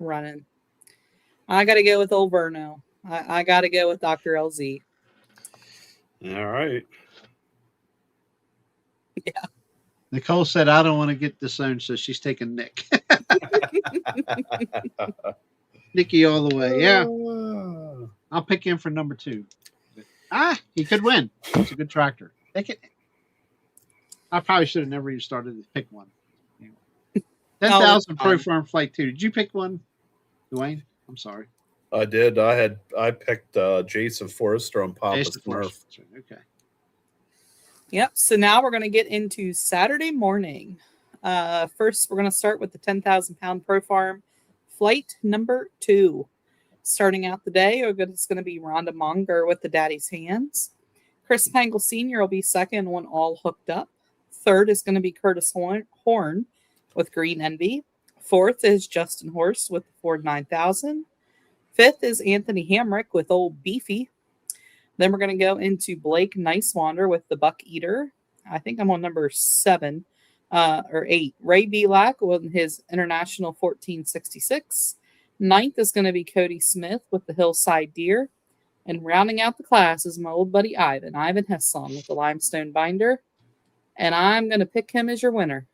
running. I got to go with old Verno. I got to go with Dr. LZ. All right. Yeah. Nicole said, I don't want to get disowned, so she's taking Nick. Nicky all the way. Yeah. I'll pick him for number 2. He could win. It's a good tractor. I probably should have never even started to pick one. 10,000 Pro Farm Flight 2. Did you pick one, Dwayne? I'm sorry. I did. I picked Jason Forrester on Papa Smurf. Okay. Yep. So now we're going to get into Saturday morning. First, we're going to start with the 10,000 pound Pro Farm Flight number 2. Starting out the day, it's going to be Rhonda Monger with the Daddy's Hands. Chris Pangle Sr. will be second when all hooked up. Third is going to be Curtis Horn with Green Envy. Fourth is Justin Horst with the Ford 9000. Fifth is Anthony Hamrick with Old Beefy. Then we're going to go into Blake Nicewander with the Buck Eater. I think I'm on number 7 or 8. Ray Belak with his International 1466. Ninth is going to be Cody Smith with the Hillside Deer. And rounding out the class is my old buddy Ivan Hesslong with the Limestone Binder. And I'm going to pick him as your winner.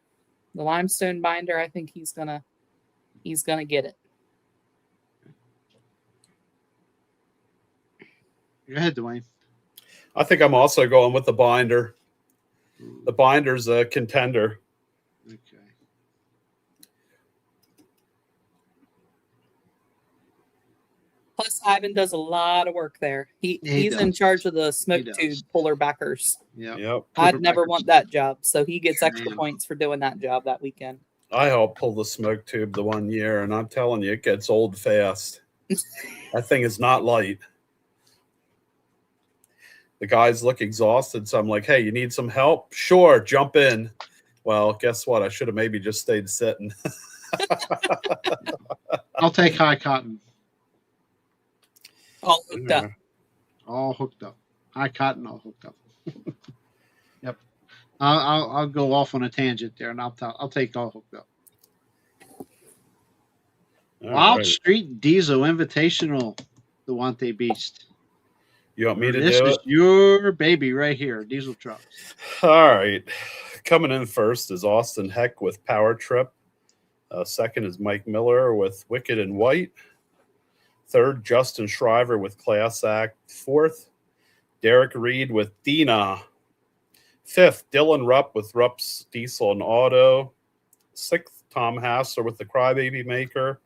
The Limestone Binder, I think he's gonna get it. Go ahead, Dwayne. I think I'm also going with the binder. The binder's a contender. Okay. Plus, Ivan does a lot of work there. He He's in does. charge of the smoke does. tube puller backers. Yeah. Yep. I'd never want that job, so he gets extra Damn. points for doing that job that weekend. I helped pull the smoke tube the one year, and I'm telling you, it gets old fast. That thing is not light. The guys look exhausted, so I'm like, hey, you need some help? Sure, jump in. Well, guess what? I should have maybe just stayed sitting. I'll take high cotton. All hooked up. All hooked up. High cotton, all hooked up. Yep. I'll go off on a tangent there, and I'll take all hooked up. All Wild right. Street Diesel Invitational, the Wante Beast. You want me to This do is it? your baby right here, diesel trucks. All right. Coming in first is Austin Heck with Power Trip. Second is Mike Miller with Wicked and White. Third, Justin Shriver with Class Act. Fourth, Derek Reed with Dina. Fifth, Dylan Rupp with Rupp's Diesel and Auto. Sixth, Tom Hassler with the Crybaby Maker.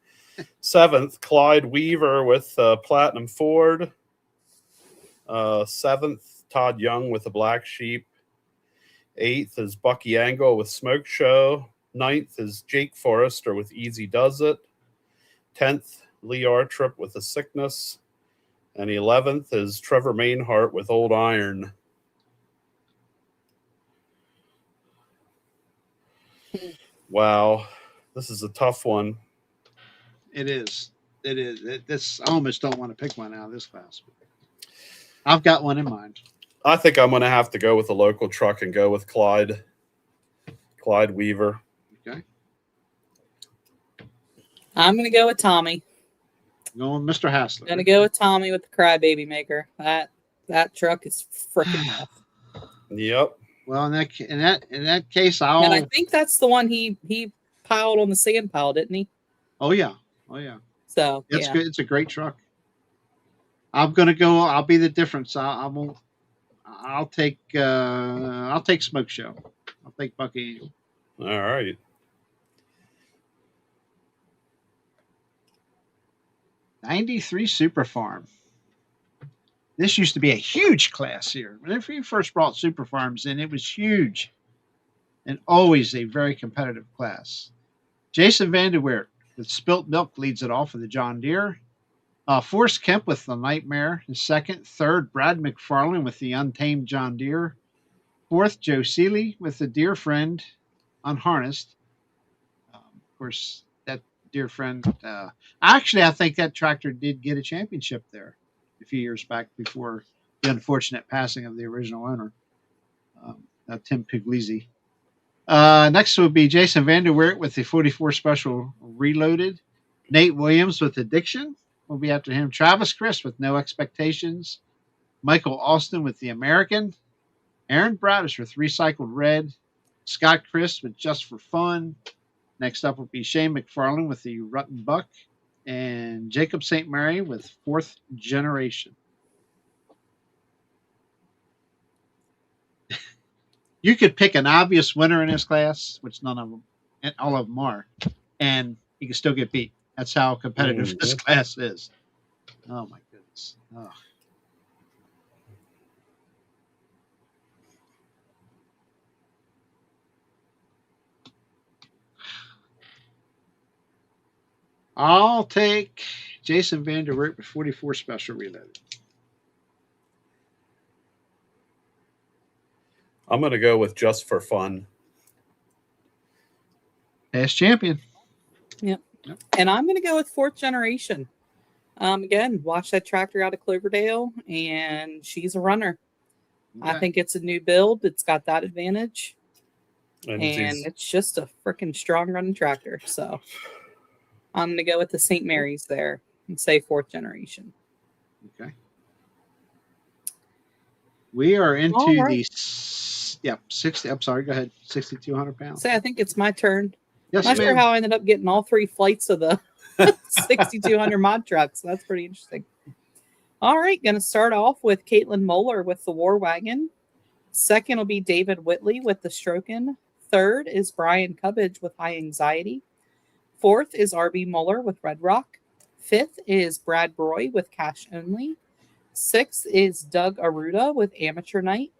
Seventh, Clyde Weaver with Platinum Ford. Seventh, Todd Young with the Black Sheep. Eighth is Bucky Angle with Smoke Show. Ninth is Jake Forrester with Easy Does It. 10th, Lee Artrip with The Sickness. And 11th is Trevor Mainhart with Old Iron. Wow, this is a tough one. It is. It is. This I almost don't want to pick one out of this class. I've got one in mind. I think I'm going to have to go with a local truck and go with Clyde Weaver. Okay. I'm going to go with Tommy. Going with Mr. Hassler. Going to go with Tommy with the Crybaby Maker. That truck is freaking tough. Yep. Well, in that case, I'll. And I think that's the one he piled on the sand pile, didn't he? Oh yeah. So It's yeah. good. It's a great truck. I'm gonna go. I'll be the difference. I won't. I'll take Smoke Show. I'll take Bucky Angel. All right. '93 Super Farm. This used to be a huge class here. When we first brought Super Farms in, it was huge and always a very competitive class. Jason Vanderweert with Spilt Milk leads it off with the John Deere. Forrest Kemp with the Nightmare is second. Third, Brad McFarlane with the Untamed John Deere. Fourth, Joe Seeley with the Deer Friend Unharnessed. Of course, that Deer Friend. Actually, I think that tractor did get a championship there a few years back before the unfortunate passing of the original owner, Tim Puglisi. Next would be Jason Vanderweert with the 44 Special Reloaded. Nate Williams with Addiction will be after him. Travis Chris with No Expectations. Michael Austin with The American. Aaron Bradish with Recycled Red. Scott Chris with Just for Fun. Next up will be Shane McFarland with the Rutten Buck. And Jacob St. Mary with Fourth Generation. You could pick an obvious winner in this class, which none of them, and all of them are, and you can still get beat. That's how competitive this class is. Oh my goodness. Oh. I'll take Jason Vanderweert with 44 Special Reloaded. I'm going to go with Just for Fun. Past champion. Yep. And I'm going to go with Fourth Generation. Again, watch that tractor out of Cloverdale, and she's a runner. Okay. I think it's a new build. It's got that advantage. And It's just a freaking strong running tractor. So I'm going to go with the St. Mary's there and say Fourth Generation. Okay. We are into All right. the 60. I'm sorry. Go ahead. 6,200 pounds. So I think it's my turn. Yes, Not sure ma'am. how I ended up getting all three flights of the 6,200 mod trucks. That's pretty interesting. All right, going to start off with Caitlin Moeller with the War Wagon. Second will be David Whitley with the Stroken. Third is Brian Cubbage with High Anxiety. Fourth is RB Muller with Red Rock. Fifth is Brad Broy with Cash Only. Sixth is Doug Aruda with Amateur Night.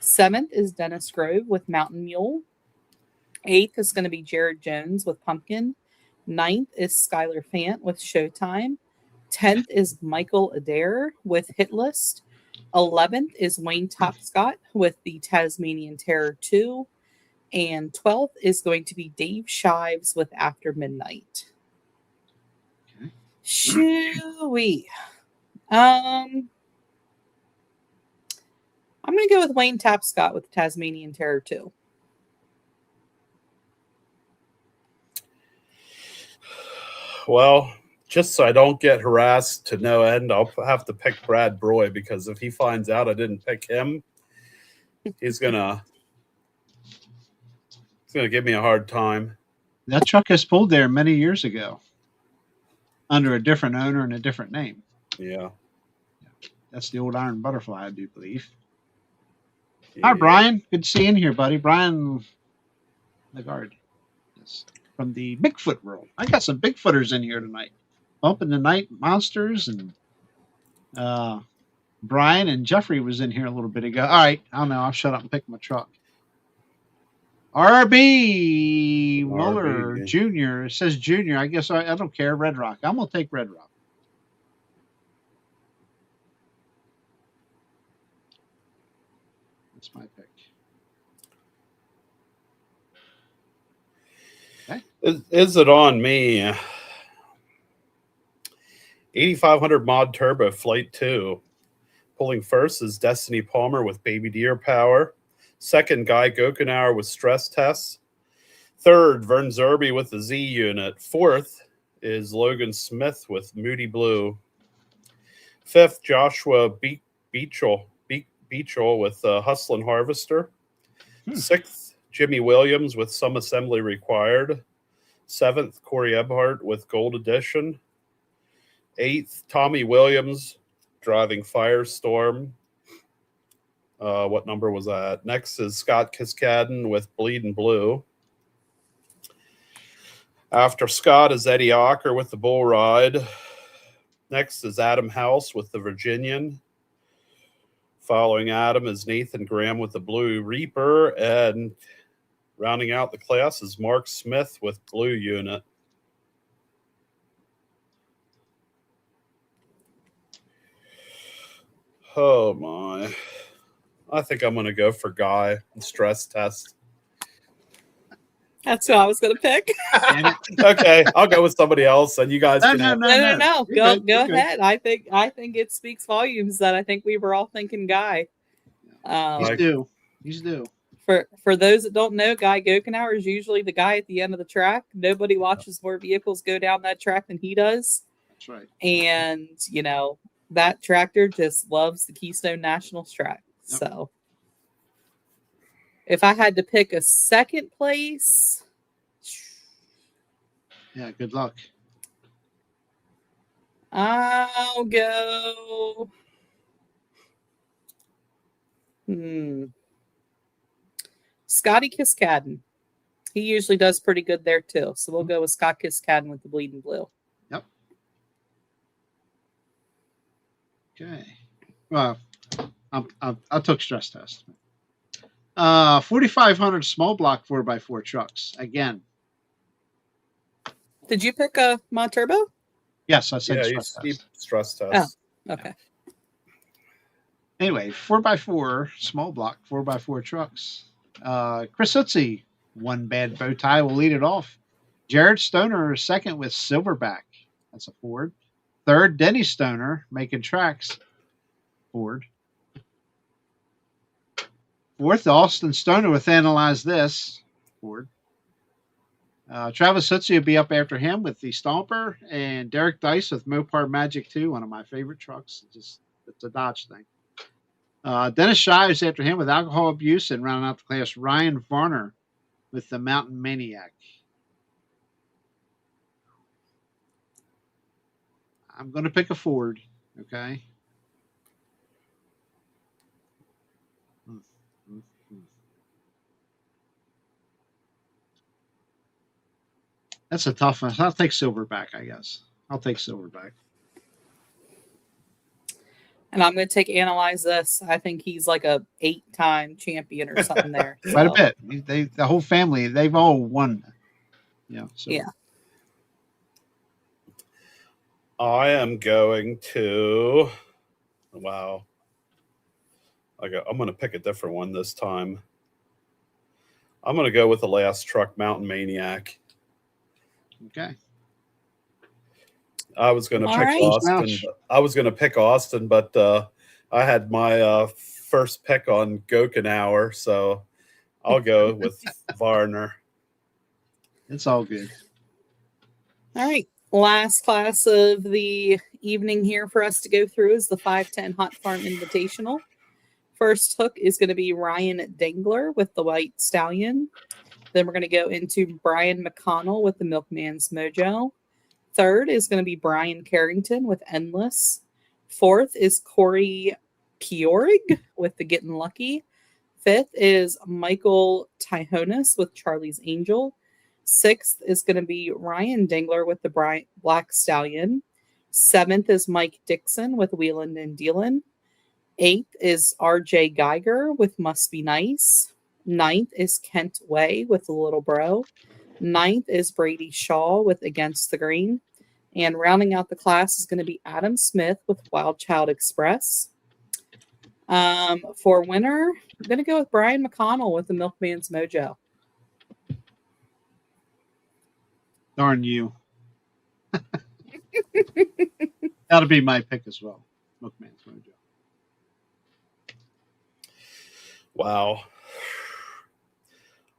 Seventh is Dennis Grove with Mountain Mule. Eighth is going to be Jared Jones with Pumpkin. Ninth is Skylar Fant with Showtime. 10th is Michael Adair with Hit List. 11th is Wayne Topscott with the Tasmanian Terror 2. And 12th is going to be Dave Shives with After Midnight. Okay. Shoo-wee. I'm going to go with Wayne Tapscott with Tasmanian Terror 2. Well, just so I don't get harassed to no end, I'll have to pick Brad Broy, because if he finds out I didn't pick him, he's gonna give me a hard time. That truck has pulled there many years ago under a different owner and a different name. Yeah. That's the old Iron Butterfly, I do believe. Yeah. Hi, Brian. Good to see you in here, buddy. Brian Lagarde. Yes. From the Bigfoot world. I got some Bigfooters in here tonight. Up in the Night Monsters, and Brian and Jeffrey was in here a little bit ago. All right. I don't know. I'll shut up and pick my truck. RB Muller RB. Jr. It says Junior. I guess I don't care. Red Rock. I'm going to take Red Rock. That's my pick. Okay. Is it on me? 8500 Mod Turbo Flight 2. Pulling first is Destiny Palmer with Baby Deer Power. Second, Guy Gokenauer with Stress Tests. Third, Vern Zerby with the Z Unit. Fourth is Logan Smith with Moody Blue. Fifth, Joshua Beachel with Hustlin' Harvester. Sixth, Jimmy Williams with Some Assembly Required. Seventh, Corey Ebhart with Gold Edition. Eighth, Tommy Williams driving Firestorm. What number was that? Next is Scott Kiskadden with Bleeding Blue. After Scott is Eddie Ocker with the Bull Ride. Next is Adam House with the Virginian. Following Adam is Nathan Graham with the Blue Reaper. And rounding out the class is Mark Smith with Blue Unit. Oh my. I think I'm going to go for Guy and Stress Test. That's who I was going to pick. Okay, I'll go with somebody else, and you guys can have. No. Go good. ahead. I think it speaks volumes that I think we were all thinking Guy. He's due. For those that don't know, Guy Gokenauer is usually the guy at the end of the track. Nobody watches more vehicles go down that track than he does. That's right. And that tractor just loves the Keystone Nationals track. Yep. So if I had to pick a second place, Yeah, good luck. I'll go. Scotty Kiskadden. He usually does pretty good there too. So we'll go with Scott Kiskadden with the Bleeding Blue. Yep. Okay. Well, I took Stress Test. 4,500 small block 4x4 trucks. Again. Did you pick a Mod Turbo? Yes, I said Stress Test. Oh, okay. Anyway, 4x4 small block 4x4 trucks. Chris Utzi, one bad bow tie, will lead it off. Jared Stoner second with Silverback. That's a Ford. Third, Denny Stoner making tracks. Ford. Fourth, Austin Stoner with Analyze This. Ford. Travis Utzi will be up after him with the Stomper, and Derek Dice with Mopar Magic 2, one of my favorite trucks. It's a Dodge thing. Dennis Shives after him with Alcohol Abuse, and rounding out the class, Ryan Varner with the Mountain Maniac. I'm going to pick a Ford, okay? That's a tough one. I'll take Silverback, I guess. I'll take Silverback. And I'm going to analyze this. I think he's like a 8-time champion or something there. Quite a bit. The whole family, they've all won. Yeah. So. Yeah. I am going to. Wow. I'm going to pick a different one this time. I'm going to go with the last truck, Mountain Maniac. Okay. I was going to pick right. Austin. But I had my first pick on Gokenauer, so I'll go with Varner. It's all good. All right. Last class of the evening here for us to go through is the 510 Hot Farm Invitational. First hook is going to be Ryan Dangler with the White Stallion. Then we're going to go into Brian McConnell with the Milkman's Mojo. Third is going to be Brian Carrington with Endless. Fourth is Corey Kiorig with the Getting Lucky. Fifth is Michael Tyhonis with Charlie's Angel. Sixth is going to be Ryan Dangler with the Black Stallion. Seventh is Mike Dixon with Wheeland and Dealin'. Eighth is RJ Geiger with Must Be Nice. Ninth is Kent Way with The Little Bro. Ninth is Brady Shaw with Against the Green. And rounding out the class is going to be Adam Smith with Wild Child Express. For winner, I'm going to go with Brian McConnell with the Milkman's Mojo. Darn you. That'll be my pick as well. Milkman's Mojo. Wow.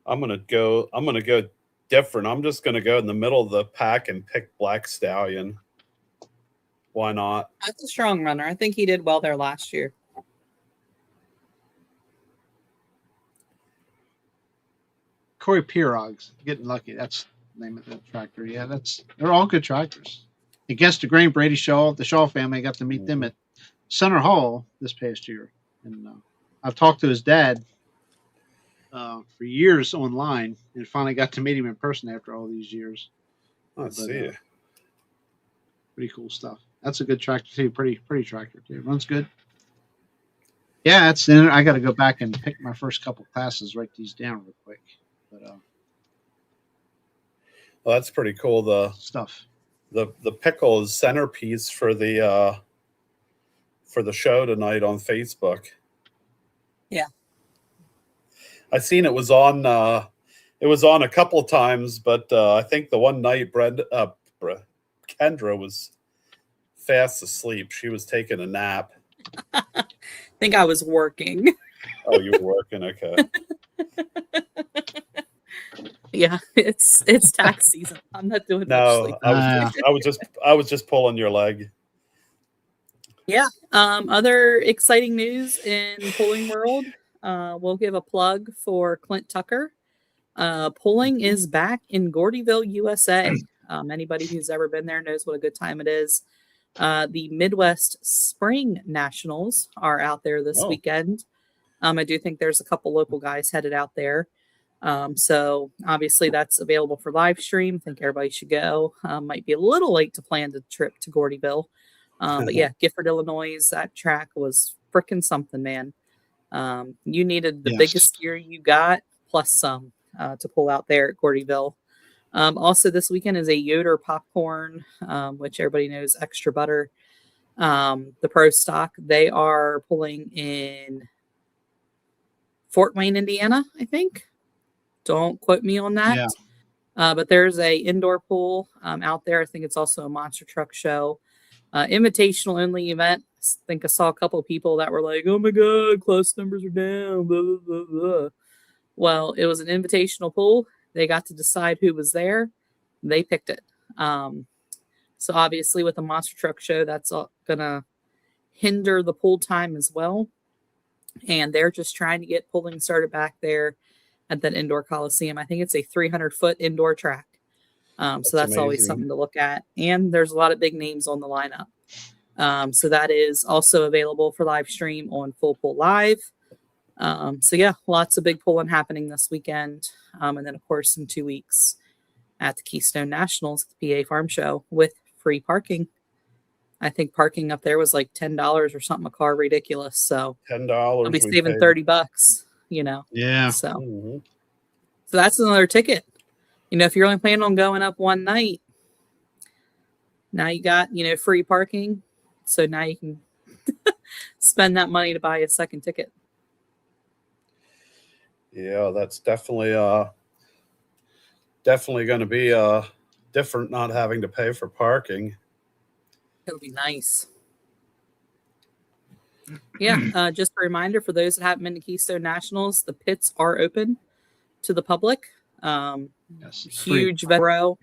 I'm gonna go different. I'm just gonna go in the middle of the pack and pick Black Stallion. Why not? That's a strong runner. I think he did well there last year. Corey Pirog's Getting Lucky. That's the name of the tractor. Yeah, they're all good tractors. Against the Grain, Brady Shaw, the Shaw family, I got to meet them at Center Hall this past year. And I've talked to his dad for years online and finally got to meet him in person after all these years. See. Pretty cool stuff. That's a good tractor too. Pretty tractor too. Runs good. Yeah, I got to go back and pick my first couple classes, write these down real quick. But well, that's pretty cool. The stuff. The pickle is centerpiece for the show tonight on Facebook. Yeah. I seen it was on a couple of times, but I think the one night Kendra was fast asleep. She was taking a nap. I think I was working. Oh, you were working? Okay. Yeah, it's tax season. I'm not doing No, much I was just pulling your leg. Yeah. Other exciting news in polling world. We'll give a plug for Clint Tucker. Polling is back in Gordyville, USA. Anybody who's ever been there knows what a good time it is. The Midwest Spring Nationals are out there this weekend. I do think there's a couple local guys headed out there. So obviously that's available for live stream. I think everybody should go. Might be a little late to plan the trip to Gordyville. But yeah, Gifford, Illinois, that track was freaking something, man. You needed the biggest gear you got plus some to pull out there at Gordyville. Also this weekend is a Yoder popcorn, which everybody knows extra butter. The Pro Stock, they are pulling in Fort Wayne, Indiana, I think. Don't quote me on that. Yeah. But there's a indoor pool out there. I think it's also a monster truck show. Invitational only event. I think I saw a couple of people that were like, oh my God, class numbers are down. Blah, blah, blah, blah. Well, it was an invitational pool. They got to decide who was there. They picked it. So obviously with a monster truck show, that's going to hinder the pool time as well. And they're just trying to get pulling started back there at that indoor coliseum. I think it's a 300-foot indoor track. So that's always something to look at. And there's a lot of big names on the lineup. So that is also available for live stream on Full Pull Live. So yeah, lots of big pulling happening this weekend. And then of course in 2 weeks at the Keystone Nationals, the PA Farm Show with free parking. I think parking up there was like $10 or something a car, ridiculous. So $10. I'll be we saving paid. $30, you know. Yeah. So Mhm. so that's another ticket. You know, if you're only planning on going up one night, now you got, you know, free parking. So now you can spend that money to buy a second ticket. Yeah, that's definitely going to be different not having to pay for parking. It'll be nice. Yeah, just a reminder for those that haven't been to Keystone Nationals, the pits are open to the public. Yes. Free. Huge vet row.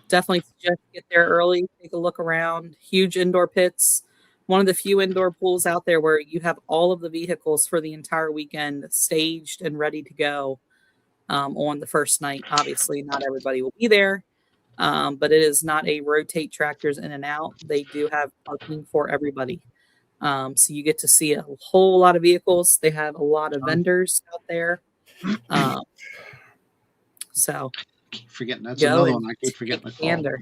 Definitely suggest get there early, take a look around. Huge indoor pits. One of the few indoor pools out there where you have all of the vehicles for the entire weekend staged and ready to go on the first night. Obviously, not everybody will be there, but it is not a rotate tractors in and out. They do have parking for everybody. So you get to see a whole lot of vehicles. They have a lot of vendors out there. So Keep forgetting that's go another and one I keep forgetting to call. gander.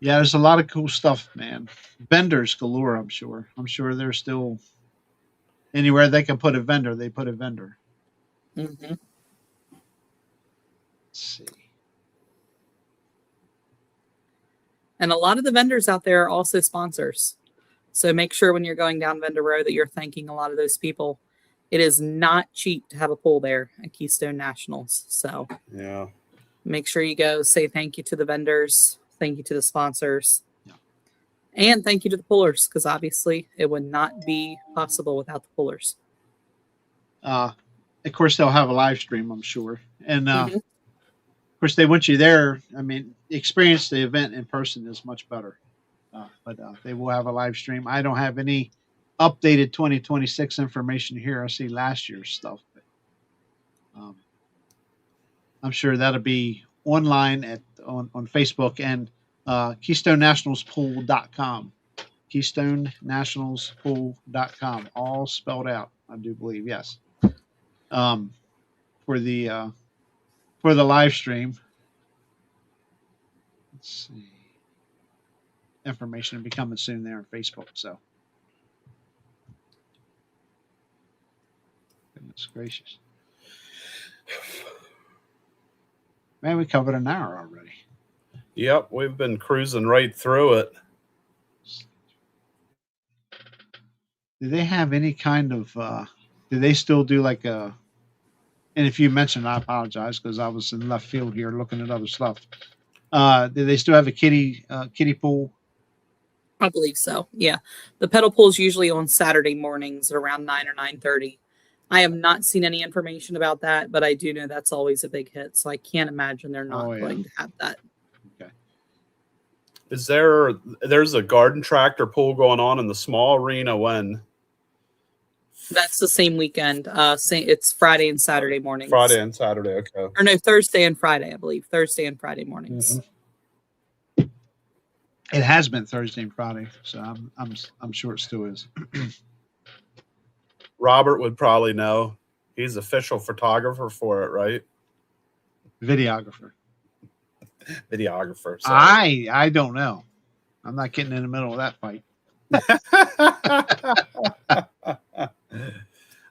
Yeah, there's a lot of cool stuff, man. Vendors galore, I'm sure. I'm sure there's still anywhere they can put a vendor, they put a vendor. Mhm. Let's see. And a lot of the vendors out there are also sponsors. So make sure when you're going down vendor row that you're thanking a lot of those people. It is not cheap to have a pool there at Keystone Nationals. So Yeah. make sure you go say thank you to the vendors, thank you to the sponsors, Yeah. and thank you to the pullers, because obviously it would not be possible without the pullers. Of course, they'll have a live stream, I'm sure. And Mhm. of course, they want you there. I mean, experience the event in person is much better. But they will have a live stream. I don't have any updated 2026 information here. I see last year's stuff. But, I'm sure that'll be online on Facebook and KeystoneNationalsPool.com. KeystoneNationalsPool.com. All spelled out, I do believe. Yes. Um, for the live stream. Let's see. Information will be coming soon there on Facebook. So, goodness gracious, man, we covered an hour already. Yep, we've been cruising right through it. Do they have any kind of? Do they still do like a? And if you mentioned, I apologize because I was in left field here looking at other stuff. Do they still have a kiddie pool? I believe so. Yeah. The pedal pool is usually on Saturday mornings at around 9 or 9:30. I have not seen any information about that, but I do know that's always a big hit. So I can't imagine they're not going to have that. Okay. There's a garden tractor pool going on in the small arena when? That's the same weekend. It's Friday and Saturday mornings. Friday and Saturday, okay. Or no, Thursday and Friday, I believe. Thursday and Friday mornings. Mhm. It has been Thursday and Friday, so I'm sure it still is. Robert would probably know. He's official photographer for it, right? Videographer. Videographer. Sorry. I don't know. I'm not getting in the middle of that fight.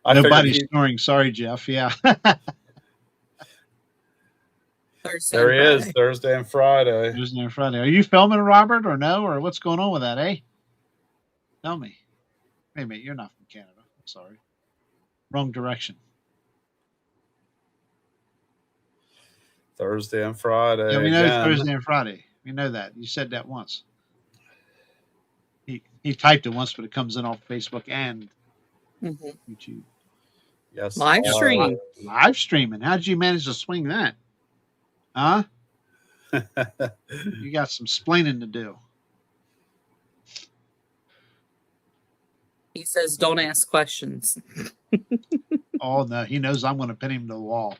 Nobody's snoring. Sorry, Jeff. Yeah. There he is, Thursday and Friday. Thursday and Friday. Are you filming, Robert, or no? Or what's going on with that, eh? Tell me. Wait a minute, you're not from Canada. I'm sorry. Wrong direction. Thursday and Friday. Yeah, we know again. Thursday and Friday. We know that. You said that once. He typed it once, but it comes in off Facebook and YouTube. Yes. Live stream. Live streaming. How did you manage to swing that? Huh? You got some splaining to do. He says, don't ask questions. Oh, no. He knows I'm going to pin him to the wall.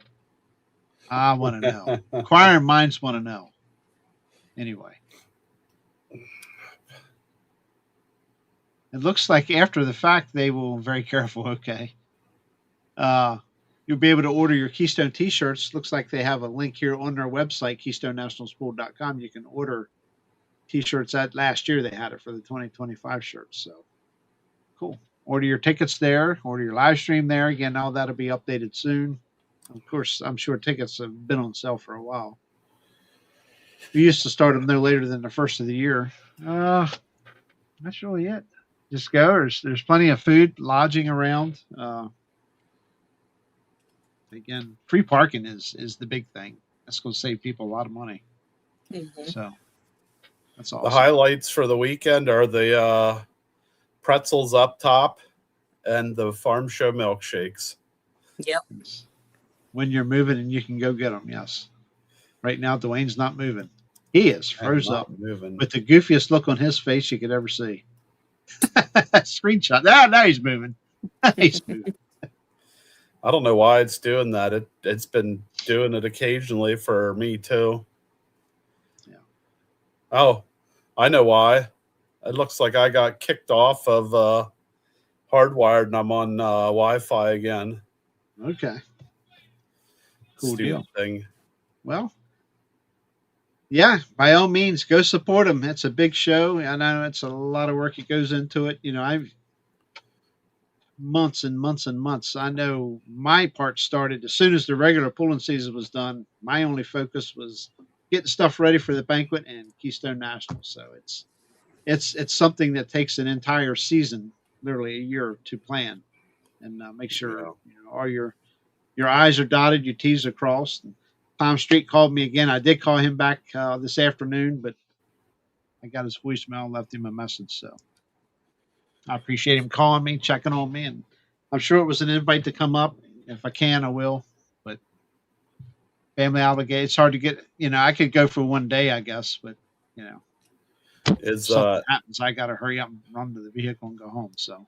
I want to know. Inquiring minds want to know. Anyway. It looks like after the fact they will be very careful. Okay. You'll be able to order your Keystone T-shirts. Looks like they have a link here on their website, KeystoneNationalSchool.com. You can order T-shirts. At last year they had it for the 2025 shirts. So cool. Order your tickets there. Order your live stream there. Again, all that'll be updated soon. Of course, I'm sure tickets have been on sale for a while. We used to start them no later than the first of the year. That's really it. Just go. There's plenty of food, lodging around. Again, free parking is the big thing. That's going to save people a lot of money. Mhm. So that's The awesome. highlights for the weekend are the pretzels up top and the farm show milkshakes. Yep. When you're moving and you can go get them, yes. Right now, Dwayne's not moving. He is froze I'm up not moving. with the goofiest look on his face you could ever see. Screenshot. Now he's moving. He's moving. I don't know why it's doing that. It's been doing it occasionally for me too. Yeah. Oh, I know why. It looks like I got kicked off of Hardwired and I'm on Wi-Fi again. Okay. Cool Stupid deal. thing. Well, yeah, by all means, go support them. It's a big show. I know it's a lot of work that goes into it. I've months and months and months. I know my part started as soon as the regular pulling season was done. My only focus was getting stuff ready for the banquet and Keystone National. So it's something that takes an entire season, literally a year, to plan and make sure all your I's are dotted, your T's are crossed. And Tom Street called me again. I did call him back this afternoon, but I got his voicemail and left him a message. So I appreciate him calling me, checking on me, and I'm sure it was an invite to come up. If I can, I will. But family obligation, it's hard to get. I could go for one day, I guess, but if Is something happens, I got to hurry up and run to the vehicle and go home. So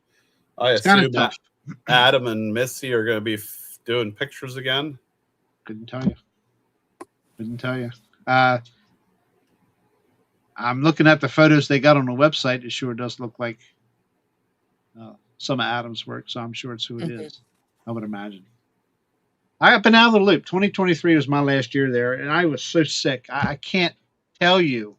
I it's kind assume of tough. Adam and Missy are going to be doing pictures again. Couldn't tell you. I'm looking at the photos they got on the website. It sure does look like some of Adam's work, so I'm sure it's who it is. I would imagine. I've been out of the loop. 2023 was my last year there, and I was so sick. I can't tell you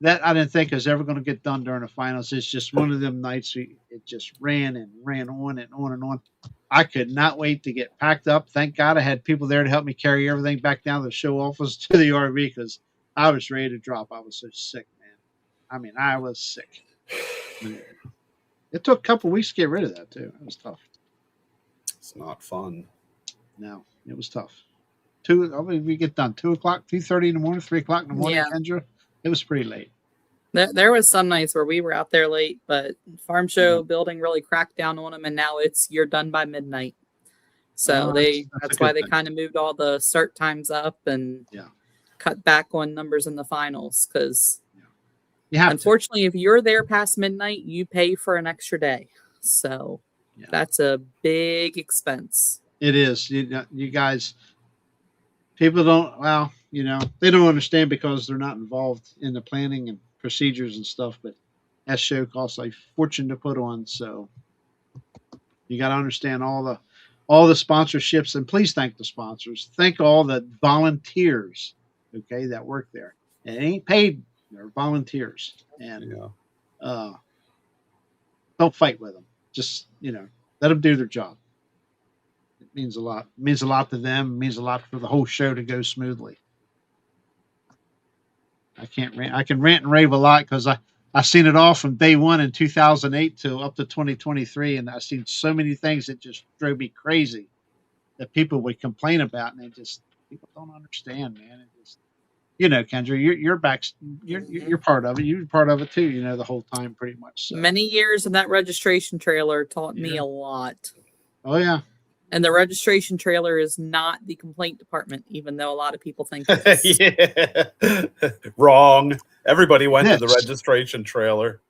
that I didn't think I was ever going to get done during the finals. It's just one of them nights it just ran and ran on and on and on. I could not wait to get packed up. Thank God I had people there to help me carry everything back down to the show office to the RV because I was ready to drop. I was so sick, man. I mean, I was sick. It took a couple weeks to get rid of that, too. It was tough. It's not fun. No, it was tough. We get done 2 o'clock, 2:30 in the morning, 3 o'clock in the morning, Kendra. It was pretty late. There was some nights where we were out there late, but Farm Show building really cracked down on them, and now you're done by midnight. So that's why they kind of moved all the start times up and cut back on numbers in the finals because unfortunately, if you're there past midnight, you pay for an extra day. So that's a big expense. It is. You guys, people don't. Well, they don't understand because they're not involved in the planning and procedures and stuff, but that show costs a fortune to put on. So you got to understand all the sponsorships, and please thank the sponsors. Thank all the volunteers, that work there. It ain't paid; they're volunteers, and don't fight with them. Just let them do their job. It means a lot. It means a lot to them. It means a lot for the whole show to go smoothly. I can rant and rave a lot because I seen it all from day one in 2008 till up to 2023, and I've seen so many things that just drove me crazy that people would complain about, and people don't understand, man. It just, Kendra, you're part of it. You're part of it too. The whole time, pretty much. So. Many years in that registration trailer taught me a lot. Oh yeah. And the registration trailer is not the complaint department, even though a lot of people think it is. Wrong. Everybody went to the registration trailer.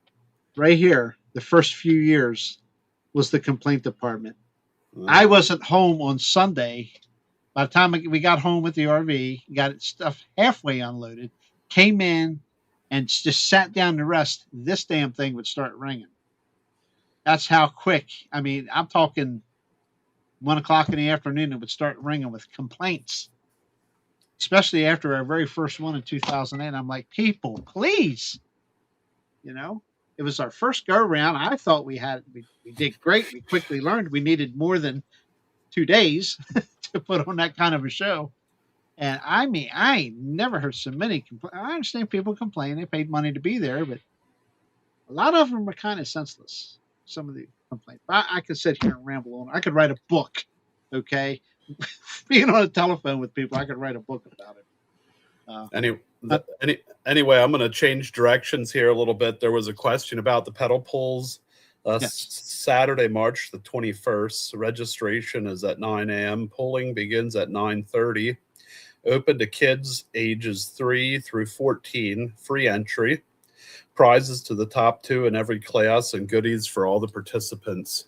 Right here, the first few years was the complaint department. I wasn't home on Sunday. By the time we got home with the RV, got stuff halfway unloaded, came in and just sat down to rest, this damn thing would start ringing. That's how quick. I mean, I'm talking 1 o'clock in the afternoon, it would start ringing with complaints, especially after our very first one in 2008. I'm like, people, please. It was our first go around. I thought we did great. We quickly learned we needed more than 2 days to put on that kind of a show. And I mean, I never heard so many complaints. I understand people complain. They paid money to be there, but a lot of them are kind of senseless. Some of the complaints. I could sit here and ramble on. I could write a book, okay? Being on a telephone with people, I could write a book about it. Anyway, I'm going to change directions here a little bit. There was a question about the pedal pulls. Yes. Saturday, March the 21st. Registration is at 9 a.m. Polling begins at 9:30. Open to kids ages 3 through 14. Free entry. Prizes to the top 2 in every class and goodies for all the participants.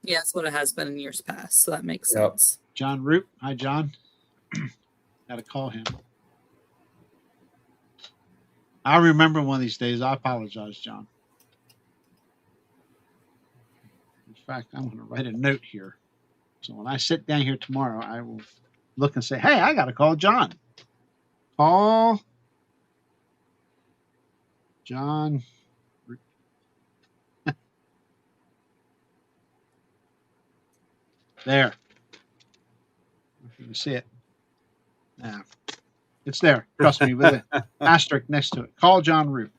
Yeah, that's what it has been in years past. So that makes sense. John Root. Hi, John. Got to call him. I'll remember one of these days. I apologize, John. In fact, I'm going to write a note here. So when I sit down here tomorrow, I will look and say, hey, I got to call John. Call John. There. If you can see it. Yeah. It's there. Trust me, with an asterisk next to it. Call John Root.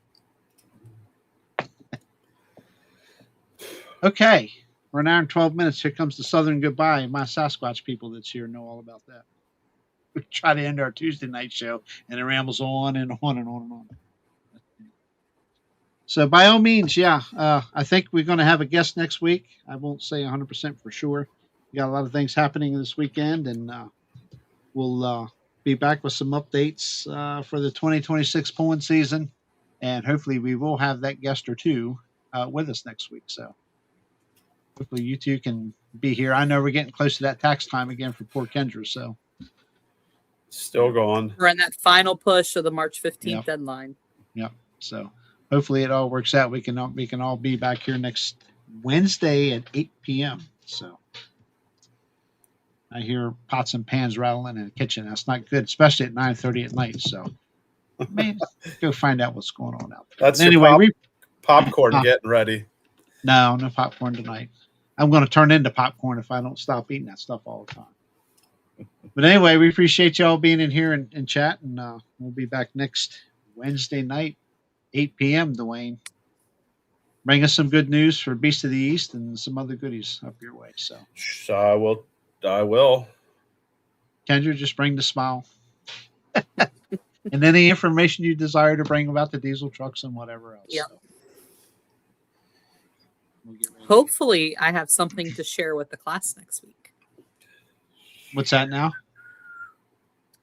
Okay. We're an hour and 12 minutes. Here comes the Southern Goodbye. My Sasquatch people that's here know all about that. We try to end our Tuesday night show, and it rambles on and on and on and on. So by all means, I think we're going to have a guest next week. I won't say 100% for sure. We got a lot of things happening this weekend, and we'll be back with some updates for the 2026 pulling season, and hopefully we will have that guest or two with us next week. So hopefully you two can be here. I know we're getting close to that tax time again for poor Kendra, so still going. We're in that final push of the March 15th deadline. Yeah. So hopefully it all works out. We can all be back here next Wednesday at 8 p.m. So I hear pots and pans rattling in the kitchen. That's not good, especially at 9:30 at night. So, man, go find out what's going on out there. That's anyway. Popcorn getting ready. No popcorn tonight. I'm going to turn into popcorn if I don't stop eating that stuff all the time. But anyway, we appreciate y'all being in here and chat, and we'll be back next Wednesday night, 8 p.m. Dwayne. Bring us some good news for Beast of the East and some other goodies up your way. So I will. Kendra, just bring the smile. And any information you desire to bring about the diesel trucks and whatever else. Yep. So we'll get ready. Hopefully I have something to share with the class next week. What's that now?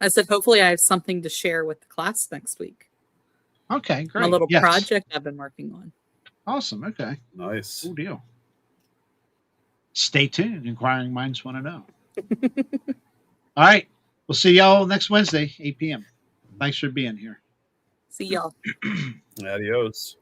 I said, hopefully I have something to share with the class next week. Okay, great. My little project I've been working on. Awesome. Okay. Nice. Cool deal. Stay tuned. Inquiring minds want to know. All right. We'll see y'all next Wednesday, 8 p.m. Thanks for being here. See y'all. Adios.